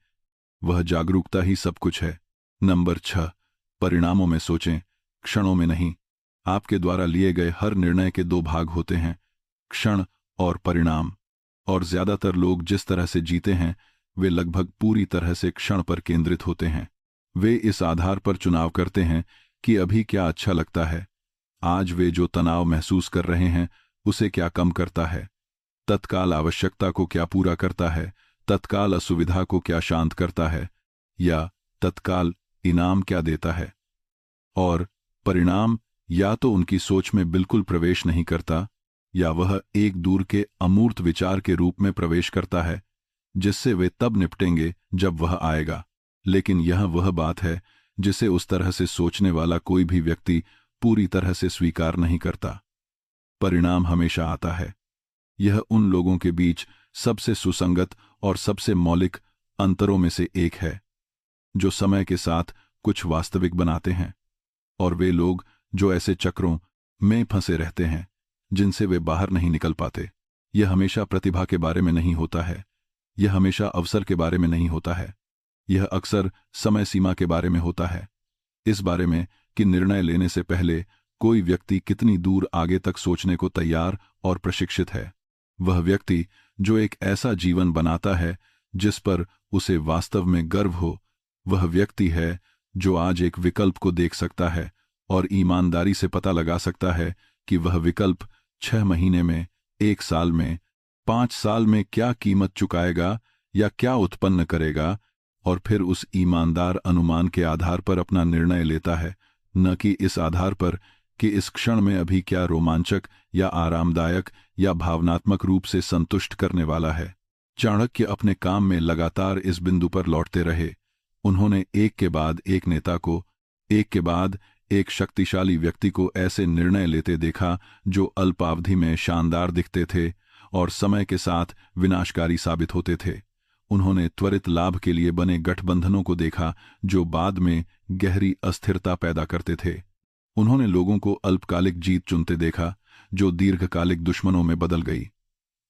वह जागरूकता ही सब कुछ है। नंबर 6, परिणामों में सोचें, क्षणों में नहीं। आपके द्वारा लिए गए हर निर्णय के 2 भाग होते हैं, क्षण और परिणाम। और ज्यादातर लोग जिस तरह से जीते हैं, वे लगभग पूरी तरह से क्षण पर केंद्रित होते हैं। वे इस आधार पर चुनाव करते हैं कि अभी क्या अच्छा लगता है, आज वे जो तनाव महसूस कर रहे हैं उसे क्या कम करता है, तत्काल आवश्यकता को क्या पूरा करता है, तत्काल असुविधा को क्या शांत करता है, या तत्काल इनाम क्या देता है। और परिणाम या तो उनकी सोच में बिल्कुल प्रवेश नहीं करता, या वह एक दूर के अमूर्त विचार के रूप में प्रवेश करता है, जिससे वे तब निपटेंगे जब वह आएगा। लेकिन यह वह बात है जिसे उस तरह से सोचने वाला कोई भी व्यक्ति पूरी तरह से स्वीकार नहीं करता। परिणाम हमेशा आता है। यह उन लोगों के बीच सबसे सुसंगत और सबसे मौलिक अंतरों में से एक है, जो समय के साथ कुछ वास्तविक बनाते हैं। और वे लोग जो ऐसे चक्रों में फंसे रहते हैं जिनसे वे बाहर नहीं निकल पाते। यह हमेशा प्रतिभा के बारे में नहीं होता है, यह हमेशा अवसर के बारे में नहीं होता है, यह अक्सर समय सीमा के बारे में होता है। इस बारे में कि निर्णय लेने से पहले कोई व्यक्ति कितनी दूर आगे तक सोचने को तैयार और प्रशिक्षित है। वह व्यक्ति जो एक ऐसा जीवन बनाता है जिस पर उसे वास्तव में गर्व हो, वह व्यक्ति है जो आज एक विकल्प को देख सकता है और ईमानदारी से पता लगा सकता है कि वह विकल्प 6 महीने में, 1 साल में, 5 साल में क्या कीमत चुकाएगा या क्या उत्पन्न करेगा, और फिर उस ईमानदार अनुमान के आधार पर अपना निर्णय लेता है, न कि इस आधार पर कि इस क्षण में अभी क्या रोमांचक या आरामदायक या भावनात्मक रूप से संतुष्ट करने वाला है। चाणक्य अपने काम में लगातार इस बिंदु पर लौटते रहे। उन्होंने एक के बाद एक नेता को, एक के बाद एक शक्तिशाली व्यक्ति को ऐसे निर्णय लेते देखा जो अल्पावधि में शानदार दिखते थे और समय के साथ विनाशकारी साबित होते थे। उन्होंने त्वरित लाभ के लिए बने गठबंधनों को देखा जो बाद में गहरी अस्थिरता पैदा करते थे। उन्होंने लोगों को अल्पकालिक जीत चुनते देखा जो दीर्घकालिक दुश्मनों में बदल गई।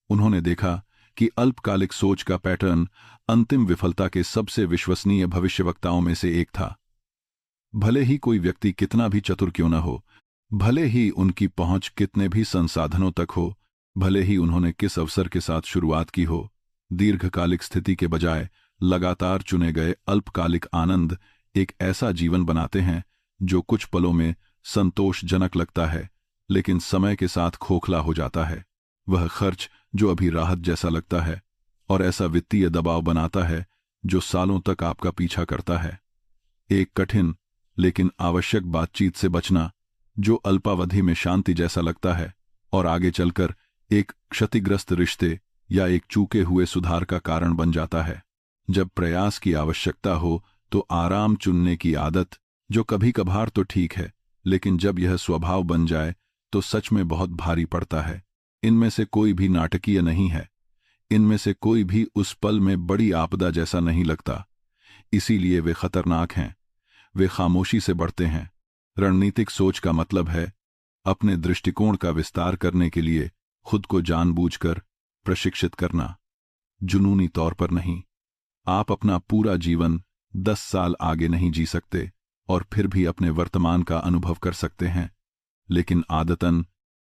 उन्होंने देखा कि अल्पकालिक सोच का पैटर्न अंतिम विफलता के सबसे विश्वसनीय भविष्यवक्ताओं में से एक था। भले ही कोई व्यक्ति कितना भी चतुर क्यों न हो, भले ही उनकी पहुंच कितने भी संसाधनों तक हो, भले ही उन्होंने किस अवसर के साथ शुरुआत की हो, दीर्घकालिक स्थिति के बजाय लगातार चुने गए अल्पकालिक आनंद एक ऐसा जीवन बनाते हैं जो कुछ पलों में संतोषजनक लगता है लेकिन समय के साथ खोखला हो जाता है। वह खर्च जो अभी राहत जैसा लगता है और ऐसा वित्तीय दबाव बनाता है जो सालों तक आपका पीछा करता है। एक कठिन लेकिन आवश्यक बातचीत से बचना जो अल्पावधि में शांति जैसा लगता है और आगे चलकर एक क्षतिग्रस्त रिश्ते या एक चूके हुए सुधार का कारण बन जाता है। जब प्रयास की आवश्यकता हो तो आराम चुनने की आदत, जो कभी कभार तो ठीक है लेकिन जब यह स्वभाव बन जाए तो सच में बहुत भारी पड़ता है। इनमें से कोई भी नाटकीय नहीं है, इनमें से कोई भी उस पल में बड़ी आपदा जैसा नहीं लगता, इसीलिए वे खतरनाक हैं। वे खामोशी से बढ़ते हैं। रणनीतिक सोच का मतलब है अपने दृष्टिकोण का विस्तार करने के लिए खुद को जानबूझकर प्रशिक्षित करना, जुनूनी तौर पर नहीं। आप अपना पूरा जीवन 10 साल आगे नहीं जी सकते और फिर भी अपने वर्तमान का अनुभव कर सकते हैं, लेकिन आदतन,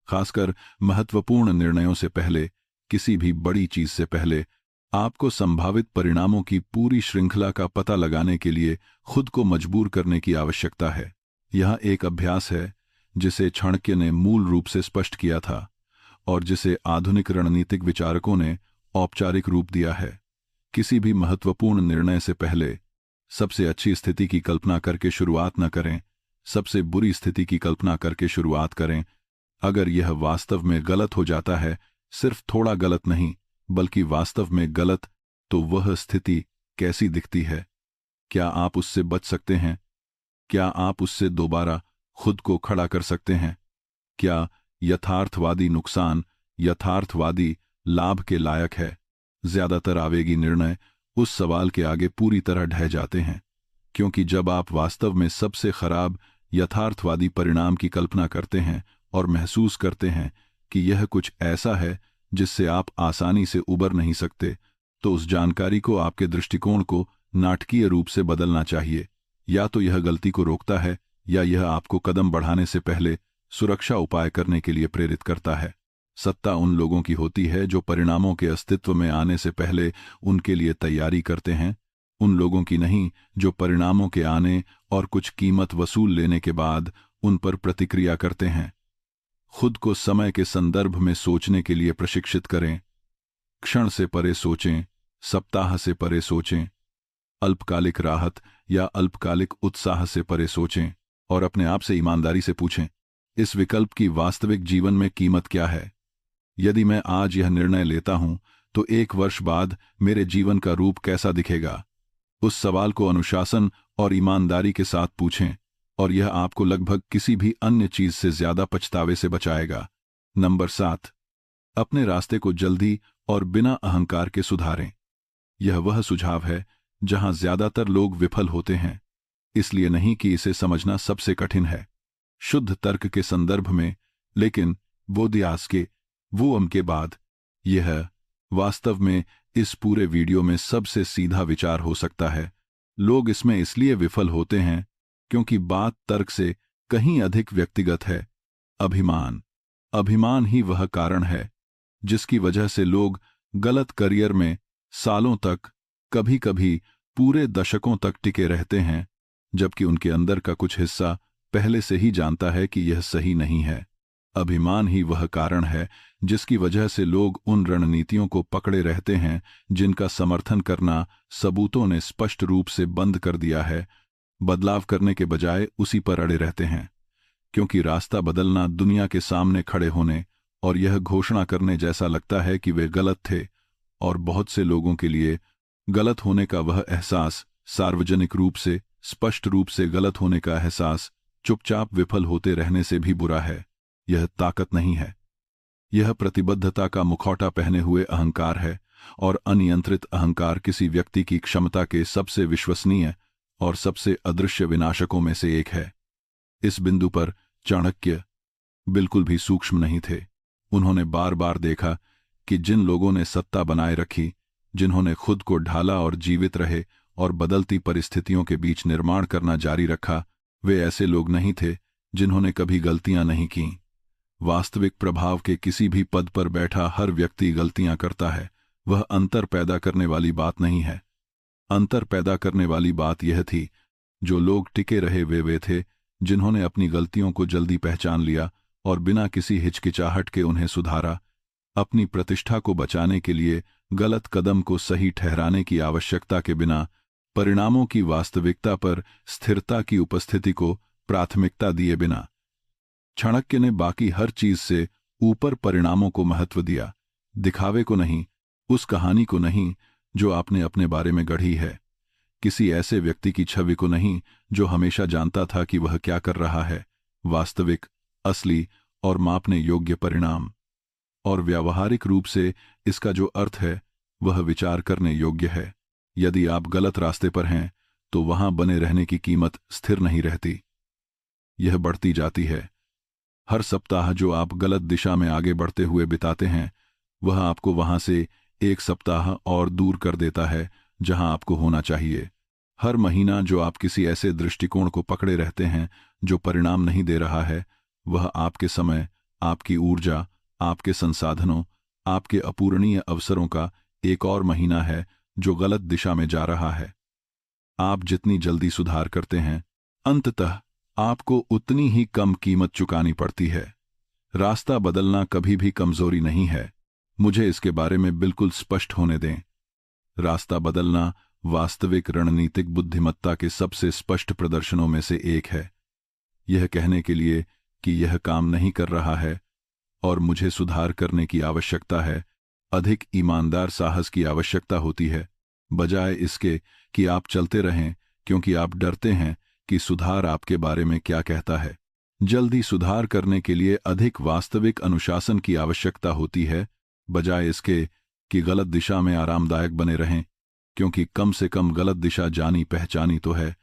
खासकर महत्वपूर्ण निर्णयों से पहले, किसी भी बड़ी चीज से पहले, आपको संभावित परिणामों की पूरी श्रृंखला का पता लगाने के लिए खुद को मजबूर करने की आवश्यकता है। यह एक अभ्यास है जिसे चाणक्य ने मूल रूप से स्पष्ट किया था और जिसे आधुनिक रणनीतिक विचारकों ने औपचारिक रूप दिया है। किसी भी महत्वपूर्ण निर्णय से पहले सबसे अच्छी स्थिति की कल्पना करके शुरुआत न करें, सबसे बुरी स्थिति की कल्पना करके शुरुआत करें। अगर यह वास्तव में गलत हो जाता है, सिर्फ थोड़ा गलत नहीं बल्कि वास्तव में गलत, तो वह स्थिति कैसी दिखती है? क्या आप उससे बच सकते हैं? क्या आप उससे दोबारा खुद को खड़ा कर सकते हैं? क्या यथार्थवादी नुकसान यथार्थवादी लाभ के लायक है? ज्यादातर आवेगी निर्णय उस सवाल के आगे पूरी तरह ढह जाते हैं, क्योंकि जब आप वास्तव में सबसे खराब यथार्थवादी परिणाम की कल्पना करते हैं और महसूस करते हैं कि यह कुछ ऐसा है जिससे आप आसानी से उबर नहीं सकते, तो उस जानकारी को आपके दृष्टिकोण को नाटकीय रूप से बदलना चाहिए। या तो यह गलती को रोकता है या यह आपको कदम बढ़ाने से पहले सुरक्षा उपाय करने के लिए प्रेरित करता है। सत्ता उन लोगों की होती है जो परिणामों के अस्तित्व में आने से पहले उनके लिए तैयारी करते हैं, उन लोगों की नहीं जो परिणामों के आने और कुछ कीमत वसूल लेने के बाद उन पर प्रतिक्रिया करते हैं। खुद को समय के संदर्भ में सोचने के लिए प्रशिक्षित करें। क्षण से परे सोचें, सप्ताह से परे सोचें, अल्पकालिक राहत या अल्पकालिक उत्साह से परे सोचें और अपने आप से ईमानदारी से पूछें, इस विकल्प की वास्तविक जीवन में कीमत क्या है? यदि मैं आज यह निर्णय लेता हूं तो 1 वर्ष बाद मेरे जीवन का रूप कैसा दिखेगा? उस सवाल को अनुशासन और ईमानदारी के साथ पूछें और यह आपको लगभग किसी भी अन्य चीज से ज्यादा पछतावे से बचाएगा। नंबर 7, अपने रास्ते को जल्दी और बिना अहंकार के सुधारें। यह वह सुझाव है जहां ज्यादातर लोग विफल होते हैं, इसलिए नहीं कि इसे समझना सबसे कठिन है, शुद्ध तर्क के संदर्भ में, लेकिन बोधियास के वो के बाद यह वास्तव में इस पूरे वीडियो में सबसे सीधा विचार हो सकता है। लोग इसमें इसलिए विफल होते हैं क्योंकि बात तर्क से कहीं अधिक व्यक्तिगत है। अभिमान ही वह कारण है जिसकी वजह से लोग गलत करियर में सालों तक, कभी-कभी पूरे दशकों तक टिके रहते हैं, जबकि उनके अंदर का कुछ हिस्सा पहले से ही जानता है कि यह सही नहीं है। अभिमान ही वह कारण है जिसकी वजह से लोग उन रणनीतियों को पकड़े रहते हैं जिनका समर्थन करना सबूतों ने स्पष्ट रूप से बंद कर दिया है। बदलाव करने के बजाय उसी पर अड़े रहते हैं, क्योंकि रास्ता बदलना दुनिया के सामने खड़े होने और यह घोषणा करने जैसा लगता है कि वे गलत थे, और बहुत से लोगों के लिए गलत होने का वह एहसास, सार्वजनिक रूप से स्पष्ट रूप से गलत होने का एहसास, चुपचाप विफल होते रहने से भी बुरा है। यह ताकत नहीं है, यह प्रतिबद्धता का मुखौटा पहने हुए अहंकार है, और अनियंत्रित अहंकार किसी व्यक्ति की क्षमता के सबसे विश्वसनीय और सबसे अदृश्य विनाशकों में से एक है। इस बिंदु पर चाणक्य बिल्कुल भी सूक्ष्म नहीं थे। उन्होंने बार बार देखा कि जिन लोगों ने सत्ता बनाए रखी, जिन्होंने खुद को ढाला और जीवित रहे और बदलती परिस्थितियों के बीच निर्माण करना जारी रखा, वे ऐसे लोग नहीं थे जिन्होंने कभी गलतियां नहीं की। वास्तविक प्रभाव के किसी भी पद पर बैठा हर व्यक्ति गलतियां करता है। वह अंतर पैदा करने वाली बात नहीं है। अंतर पैदा करने वाली बात यह थी, जो लोग टिके रहे वे थे जिन्होंने अपनी गलतियों को जल्दी पहचान लिया और बिना किसी हिचकिचाहट के उन्हें सुधारा। अपनी प्रतिष्ठा को बचाने के लिए गलत कदम को सही ठहराने की आवश्यकता के बिना, परिणामों की वास्तविकता पर स्थिरता की उपस्थिति को प्राथमिकता दिए बिना। चाणक्य ने बाकी हर चीज से ऊपर परिणामों को महत्व दिया, दिखावे को नहीं, उस कहानी को नहीं जो आपने अपने बारे में गढ़ी है, किसी ऐसे व्यक्ति की छवि को नहीं जो हमेशा जानता था कि वह क्या कर रहा है। वास्तविक, असली और मापने योग्य परिणाम। और व्यावहारिक रूप से इसका जो अर्थ है वह विचार करने योग्य है। यदि आप गलत रास्ते पर हैं तो वहां बने रहने की कीमत स्थिर नहीं रहती, यह बढ़ती जाती है। हर सप्ताह जो आप गलत दिशा में आगे बढ़ते हुए बिताते हैं, वह आपको वहां से 1 सप्ताह और दूर कर देता है जहां आपको होना चाहिए। हर महीना जो आप किसी ऐसे दृष्टिकोण को पकड़े रहते हैं जो परिणाम नहीं दे रहा है, वह आपके समय, आपकी ऊर्जा, आपके संसाधनों, आपके अपूरणीय अवसरों का एक और महीना है जो गलत दिशा में जा रहा है। आप जितनी जल्दी सुधार करते हैं, अंततः आपको उतनी ही कम कीमत चुकानी पड़ती है। रास्ता बदलना कभी भी कमजोरी नहीं है। मुझे इसके बारे में बिल्कुल स्पष्ट होने दें। रास्ता बदलना वास्तविक रणनीतिक बुद्धिमत्ता के सबसे स्पष्ट प्रदर्शनों में से एक है। यह कहने के लिए कि यह काम नहीं कर रहा है और मुझे सुधार करने की आवश्यकता है, अधिक ईमानदार साहस की आवश्यकता होती है, बजाय इसके कि आप चलते रहें क्योंकि आप डरते हैं कि सुधार आपके बारे में क्या कहता है। जल्दी सुधार करने के लिए अधिक वास्तविक अनुशासन की आवश्यकता होती है, बजाय इसके कि गलत दिशा में आरामदायक बने रहें, क्योंकि कम से कम गलत दिशा जानी पहचानी तो है।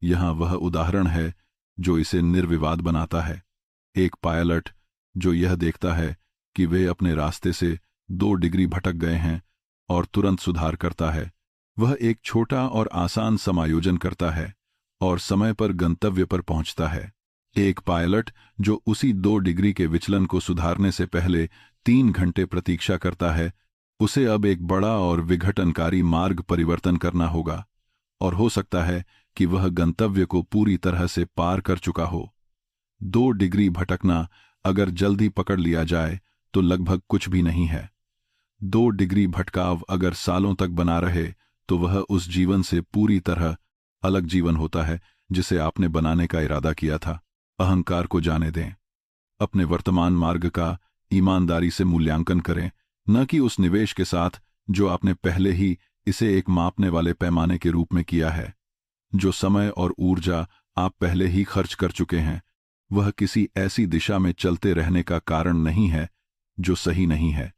यहाँ वह उदाहरण है जो इसे निर्विवाद बनाता है। एक पायलट जो यह देखता है कि वे अपने रास्ते से 2 डिग्री भटक गए हैं और तुरंत सुधार करता है, वह एक छोटा और आसान समायोजन करता है और समय पर गंतव्य पर पहुंचता है। एक पायलट जो उसी 2 डिग्री के विचलन को सुधारने से पहले 3 घंटे प्रतीक्षा करता है, उसे अब एक बड़ा और विघटनकारी मार्ग परिवर्तन करना होगा, और हो सकता है कि वह गंतव्य को पूरी तरह से पार कर चुका हो। 2 डिग्री भटकना अगर जल्दी पकड़ लिया जाए तो लगभग कुछ भी नहीं है। 2 डिग्री भटकाव अगर सालों तक बना रहे तो वह उस जीवन से पूरी तरह अलग जीवन होता है जिसे आपने बनाने का इरादा किया था। अहंकार को जाने दें। अपने वर्तमान मार्ग का ईमानदारी से मूल्यांकन करें, न कि उस निवेश के साथ जो आपने पहले ही इसे एक मापने वाले पैमाने के रूप में किया है। जो समय और ऊर्जा आप पहले ही खर्च कर चुके हैं, वह किसी ऐसी दिशा में चलते रहने का कारण नहीं है जो सही नहीं है,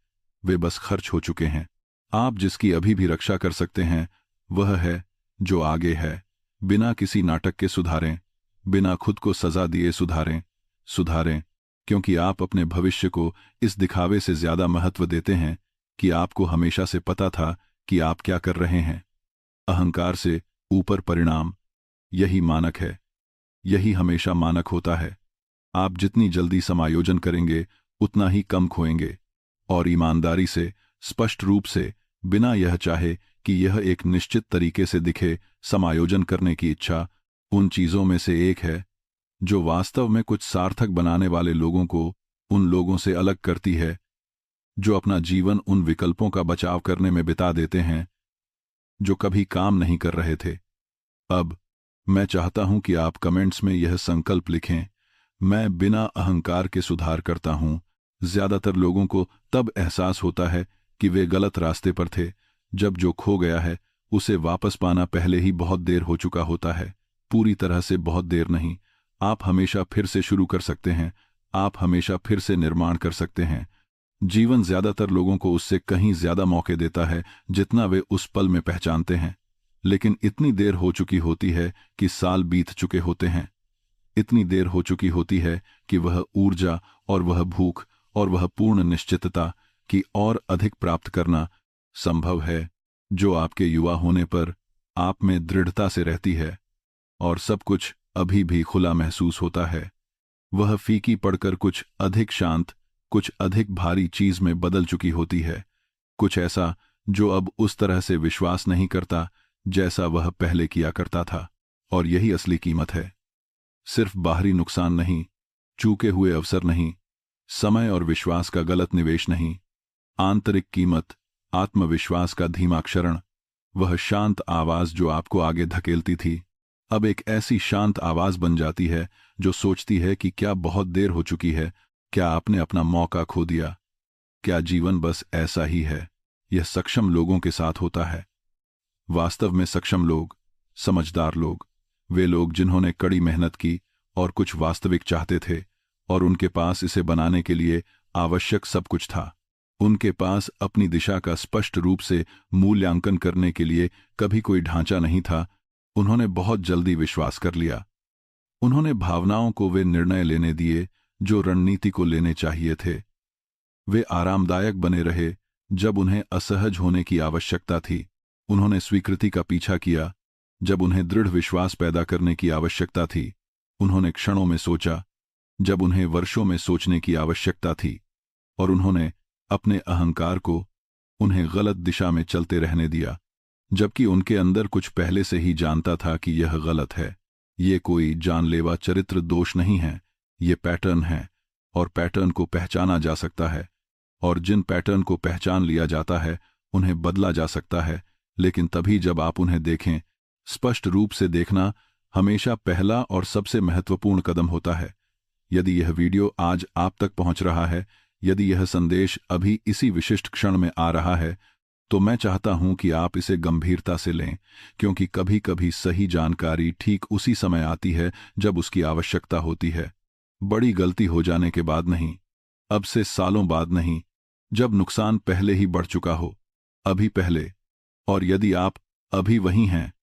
वे बस खर्च हो चुके हैं। आप जिसकी अभी भी रक्षा कर सकते हैं वह है जो आगे है। बिना किसी नाटक के सुधारें, बिना खुद को सजा दिए सुधारें, क्योंकि आप अपने भविष्य को इस दिखावे से ज्यादा महत्व देते हैं कि आपको हमेशा से पता था कि आप क्या कर रहे हैं। अहंकार से ऊपर परिणाम, यही मानक है, यही हमेशा मानक होता है। आप जितनी जल्दी समायोजन करेंगे उतना ही कम खोएंगे, और ईमानदारी से, स्पष्ट रूप से, बिना यह चाहे कि यह एक निश्चित तरीके से दिखे, समायोजन करने की इच्छा उन चीजों में से एक है जो वास्तव में कुछ सार्थक बनाने वाले लोगों को उन लोगों से अलग करती है जो अपना जीवन उन विकल्पों का बचाव करने में बिता देते हैं जो कभी काम नहीं कर रहे थे। अब मैं चाहता हूं कि आप कमेंट्स में यह संकल्प लिखें, मैं बिना अहंकार के सुधार करता हूं। ज्यादातर लोगों को तब एहसास होता है कि वे गलत रास्ते पर थे जब जो खो गया है उसे वापस पाना पहले ही बहुत देर हो चुका होता है। पूरी तरह से बहुत देर नहीं। आप हमेशा फिर से शुरू कर सकते हैं, आप हमेशा फिर से निर्माण कर सकते हैं। जीवन ज्यादातर लोगों को उससे कहीं ज्यादा मौके देता है जितना वे उस पल में पहचानते हैं, लेकिन इतनी देर हो चुकी होती है कि साल बीत चुके होते हैं। इतनी देर हो चुकी होती है कि वह ऊर्जा और वह भूख और वह पूर्ण निश्चितता की और अधिक प्राप्त करना संभव है जो आपके युवा होने पर आप में दृढ़ता से रहती है, और सब कुछ अभी भी खुला महसूस होता है। वह फीकी पड़कर कुछ अधिक शांत, कुछ अधिक भारी चीज में बदल चुकी होती है, कुछ ऐसा जो अब उस तरह से विश्वास नहीं करता जैसा वह पहले किया करता था। और यही असली कीमत है। सिर्फ बाहरी नुकसान नहीं, चूके हुए अवसर नहीं, समय और विश्वास का गलत निवेश नहीं, आंतरिक कीमत, आत्मविश्वास का धीमा क्षरण, वह शांत आवाज जो आपको आगे धकेलती थी अब एक ऐसी शांत आवाज बन जाती है जो सोचती है कि क्या बहुत देर हो चुकी है, क्या आपने अपना मौका खो दिया, क्या जीवन बस ऐसा ही है। यह सक्षम लोगों के साथ होता है। वास्तव में सक्षम लोग, समझदार लोग, वे लोग जिन्होंने कड़ी मेहनत की और कुछ वास्तविक चाहते थे और उनके पास इसे बनाने के लिए आवश्यक सब कुछ था। उनके पास अपनी दिशा का स्पष्ट रूप से मूल्यांकन करने के लिए कभी कोई ढांचा नहीं था। उन्होंने बहुत जल्दी विश्वास कर लिया। उन्होंने भावनाओं को वे निर्णय लेने दिए जो रणनीति को लेने चाहिए थे। वे आरामदायक बने रहे जब उन्हें असहज होने की आवश्यकता थी। उन्होंने स्वीकृति का पीछा किया जब उन्हें दृढ़ विश्वास पैदा करने की आवश्यकता थी। उन्होंने क्षणों में सोचा जब उन्हें वर्षों में सोचने की आवश्यकता थी, और उन्होंने अपने अहंकार को उन्हें गलत दिशा में चलते रहने दिया, जबकि उनके अंदर कुछ पहले से ही जानता था कि यह गलत है। ये कोई जानलेवा चरित्र दोष नहीं है, ये पैटर्न है, और पैटर्न को पहचाना जा सकता है, और जिन पैटर्न को पहचान लिया जाता है उन्हें बदला जा सकता है, लेकिन तभी जब आप उन्हें देखें। स्पष्ट रूप से देखना हमेशा पहला और सबसे महत्वपूर्ण कदम होता है। यदि यह वीडियो आज आप तक पहुंच रहा है, यदि यह संदेश अभी इसी विशिष्ट क्षण में आ रहा है, तो मैं चाहता हूं कि आप इसे गंभीरता से लें, क्योंकि कभी कभी सही जानकारी ठीक उसी समय आती है जब उसकी आवश्यकता होती है। बड़ी गलती हो जाने के बाद नहीं, अब से सालों बाद नहीं, जब नुकसान पहले ही बढ़ चुका हो, अभी पहले। और यदि आप अभी वहीं हैं,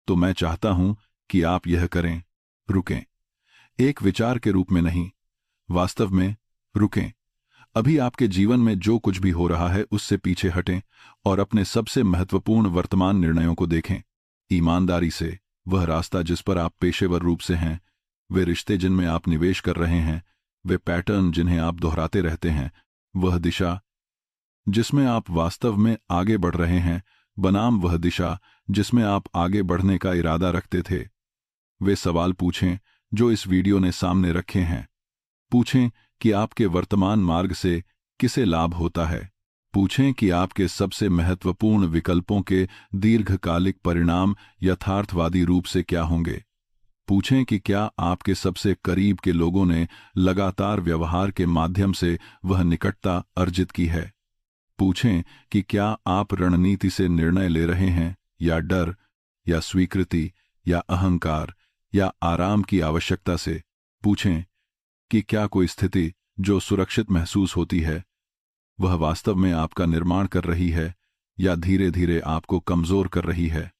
तो मैं चाहता हूं कि आप यह करें, रुकें। एक विचार के रूप में नहीं, वास्तव में रुकें। अभी आपके जीवन में जो कुछ भी हो रहा है उससे पीछे हटें और अपने सबसे महत्वपूर्ण वर्तमान निर्णयों को देखें ईमानदारी से। वह रास्ता जिस पर आप पेशेवर रूप से हैं, वे रिश्ते जिनमें आप निवेश कर रहे हैं, वे पैटर्न जिन्हें आप दोहराते रहते हैं, वह दिशा जिसमें आप वास्तव में आगे बढ़ रहे हैं बनाम वह दिशा जिसमें आप आगे बढ़ने का इरादा रखते थे। वे सवाल पूछें जो इस वीडियो ने सामने रखे हैं। पूछें कि आपके वर्तमान मार्ग से किसे लाभ होता है। पूछें कि आपके सबसे महत्वपूर्ण विकल्पों के दीर्घकालिक परिणाम यथार्थवादी रूप से क्या होंगे। पूछें कि क्या आपके सबसे करीब के लोगों ने लगातार व्यवहार के माध्यम से वह निकटता अर्जित की है। पूछें कि क्या आप रणनीति से निर्णय ले रहे हैं या डर या स्वीकृति या अहंकार या आराम की आवश्यकता से। पूछें कि क्या कोई स्थिति जो सुरक्षित महसूस होती है वह वास्तव में आपका निर्माण कर रही है या धीरे धीरे आपको कमजोर कर रही है।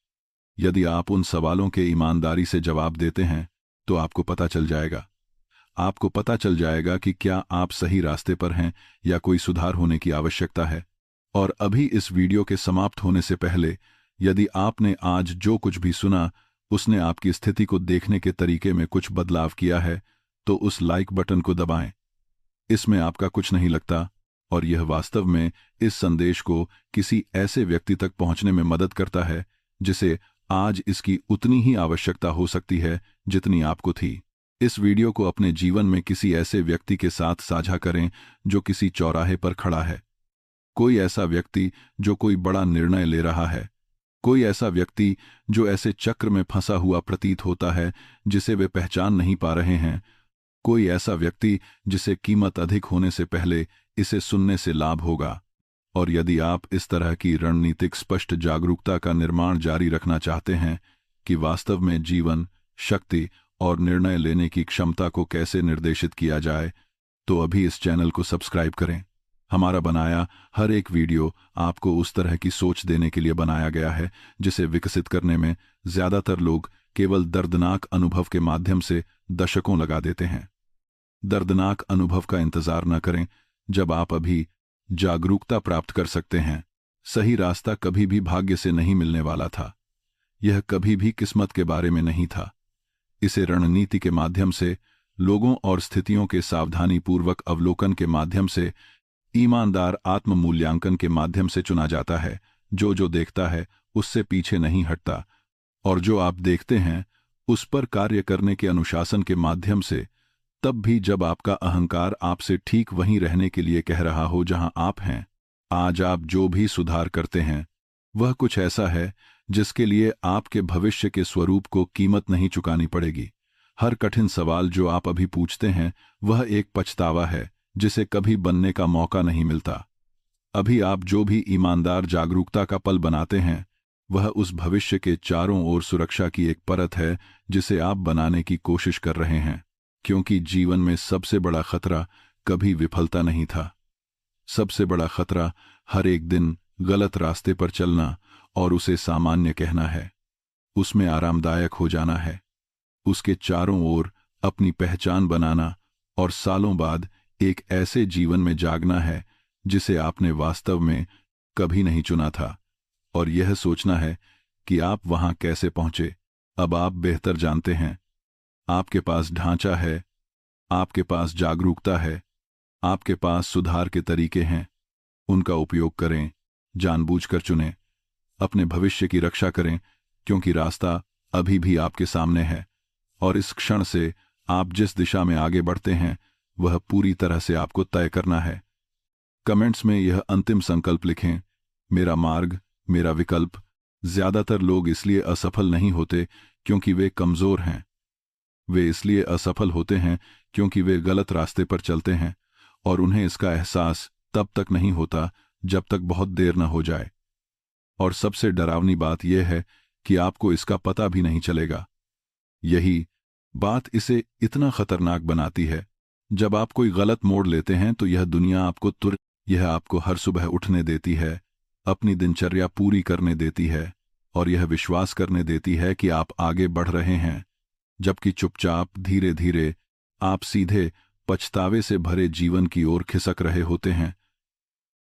यदि आप उन सवालों के ईमानदारी से जवाब देते हैं तो आपको पता चल जाएगा। आपको पता चल जाएगा कि क्या आप सही रास्ते पर हैं या कोई सुधार होने की आवश्यकता है। और अभी इस वीडियो के समाप्त होने से पहले, यदि आपने आज जो कुछ भी सुना उसने आपकी स्थिति को देखने के तरीके में कुछ बदलाव किया है, तो उस लाइक बटन को दबाएं। इसमें आपका कुछ नहीं लगता और यह वास्तव में इस संदेश को किसी ऐसे व्यक्ति तक पहुंचने में मदद करता है जिसे आज इसकी उतनी ही आवश्यकता हो सकती है जितनी आपको थी। इस वीडियो को अपने जीवन में किसी ऐसे व्यक्ति के साथ साझा करें जो किसी चौराहे पर खड़ा है। कोई ऐसा व्यक्ति जो कोई बड़ा निर्णय ले रहा है। कोई ऐसा व्यक्ति जो ऐसे चक्र में फंसा हुआ प्रतीत होता है जिसे वे पहचान नहीं पा रहे हैं। कोई ऐसा व्यक्ति जिसे कीमत अधिक होने से पहले इसे सुनने से लाभ होगा। और यदि आप इस तरह की रणनीतिक स्पष्ट जागरूकता का निर्माण जारी रखना चाहते हैं कि वास्तव में जीवन, शक्ति और निर्णय लेने की क्षमता को कैसे निर्देशित किया जाए, तो अभी इस चैनल को सब्सक्राइब करें। हमारा बनाया हर एक वीडियो आपको उस तरह की सोच देने के लिए बनाया गया है जिसे विकसित करने में ज्यादातर लोग केवल दर्दनाक अनुभव के माध्यम से दशकों लगा देते हैं। दर्दनाक अनुभव का इंतजार न करें जब आप अभी जागरूकता प्राप्त कर सकते हैं। सही रास्ता कभी भी भाग्य से नहीं मिलने वाला था। यह कभी भी किस्मत के बारे में नहीं था। इसे रणनीति के माध्यम से, लोगों और स्थितियों के सावधानीपूर्वक अवलोकन के माध्यम से, ईमानदार आत्म मूल्यांकन के माध्यम से चुना जाता है। जो देखता है उससे पीछे नहीं हटता, और जो आप देखते हैं उस पर कार्य करने के अनुशासन के माध्यम से, तब भी जब आपका अहंकार आपसे ठीक वहीं रहने के लिए कह रहा हो जहां आप हैं। आज आप जो भी सुधार करते हैं वह कुछ ऐसा है जिसके लिए आपके भविष्य के स्वरूप को कीमत नहीं चुकानी पड़ेगी। हर कठिन सवाल जो आप अभी पूछते हैं वह एक पछतावा है जिसे कभी बनने का मौका नहीं मिलता। अभी आप जो भी ईमानदार जागरूकता का पल बनाते हैं वह उस भविष्य के चारों ओर सुरक्षा की एक परत है जिसे आप बनाने की कोशिश कर रहे हैं। क्योंकि जीवन में सबसे बड़ा खतरा कभी विफलता नहीं था। सबसे बड़ा खतरा हर एक दिन गलत रास्ते पर चलना और उसे सामान्य कहना है। उसमें आरामदायक हो जाना है, उसके चारों ओर अपनी पहचान बनाना और सालों बाद एक ऐसे जीवन में जागना है जिसे आपने वास्तव में कभी नहीं चुना था। और यह सोचना है कि आप वहां कैसे पहुंचे। अब आप बेहतर जानते हैं। आपके पास ढांचा है, आपके पास जागरूकता है, आपके पास सुधार के तरीके हैं। उनका उपयोग करें, जानबूझकर चुनें, अपने भविष्य की रक्षा करें, क्योंकि रास्ता अभी भी आपके सामने है। और इस क्षण से आप जिस दिशा में आगे बढ़ते हैं वह पूरी तरह से आपको तय करना है। कमेंट्स में यह अंतिम संकल्प लिखें, मेरा मार्ग, मेरा विकल्प। ज्यादातर लोग इसलिए असफल नहीं होते क्योंकि वे कमजोर हैं, वे इसलिए असफल होते हैं क्योंकि वे गलत रास्ते पर चलते हैं और उन्हें इसका एहसास तब तक नहीं होता जब तक बहुत देर न हो जाए। और सबसे डरावनी बात यह है कि आपको इसका पता भी नहीं चलेगा। यही बात इसे इतना खतरनाक बनाती है। जब आप कोई गलत मोड़ लेते हैं तो यह आपको हर सुबह उठने देती है, अपनी दिनचर्या पूरी करने देती है और यह विश्वास करने देती है कि आप आगे बढ़ रहे हैं, जबकि चुपचाप धीरे धीरे आप सीधे पछतावे से भरे जीवन की ओर खिसक रहे होते हैं।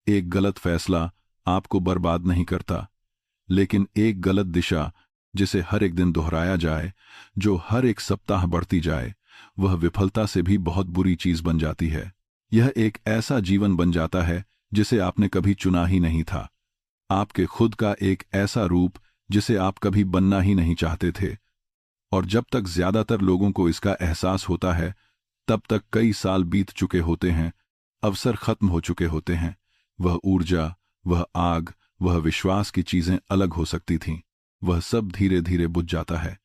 एक गलत फैसला आपको बर्बाद नहीं करता, लेकिन एक गलत दिशा जिसे हर एक दिन दोहराया जाए, जो हर एक सप्ताह बढ़ती जाए, वह विफलता से भी बहुत बुरी चीज बन जाती है। यह एक ऐसा जीवन बन जाता है जिसे आपने कभी चुना ही नहीं था, आपके खुद का एक ऐसा रूप जिसे आप कभी बनना ही नहीं चाहते थे। और जब तक ज्यादातर लोगों को इसका एहसास होता है, तब तक कई साल बीत चुके होते हैं, अवसर खत्म हो चुके होते हैं। वह ऊर्जा, वह आग, वह विश्वास की चीजें अलग हो सकती थीं, वह सब धीरे धीरे बुझ जाता है।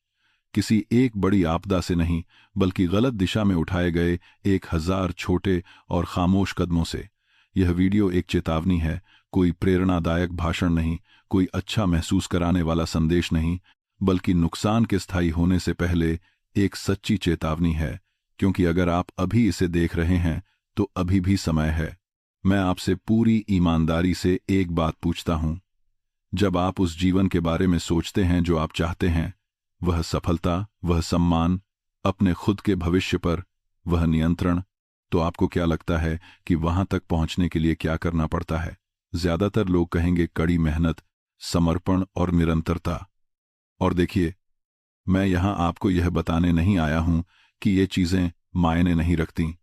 किसी एक बड़ी आपदा से नहीं, बल्कि गलत दिशा में उठाए गए 1000 छोटे और खामोश कदमों से। यह वीडियो एक चेतावनी है, कोई प्रेरणादायक भाषण नहीं, कोई अच्छा महसूस कराने वाला संदेश नहीं, बल्कि नुकसान के स्थायी होने से पहले एक सच्ची चेतावनी है। क्योंकि अगर आप अभी इसे देख रहे हैं तो अभी भी समय है। मैं आपसे पूरी ईमानदारी से एक बात पूछता हूं, जब आप उस जीवन के बारे में सोचते हैं जो आप चाहते हैं, वह सफलता, वह सम्मान, अपने खुद के भविष्य पर वह नियंत्रण, तो आपको क्या लगता है कि वहां तक पहुंचने के लिए क्या करना पड़ता है? ज्यादातर लोग कहेंगे कड़ी मेहनत, समर्पण और निरंतरता। और देखिए, मैं यहां आपको यह बताने नहीं आया हूं कि ये चीजें मायने नहीं रखती।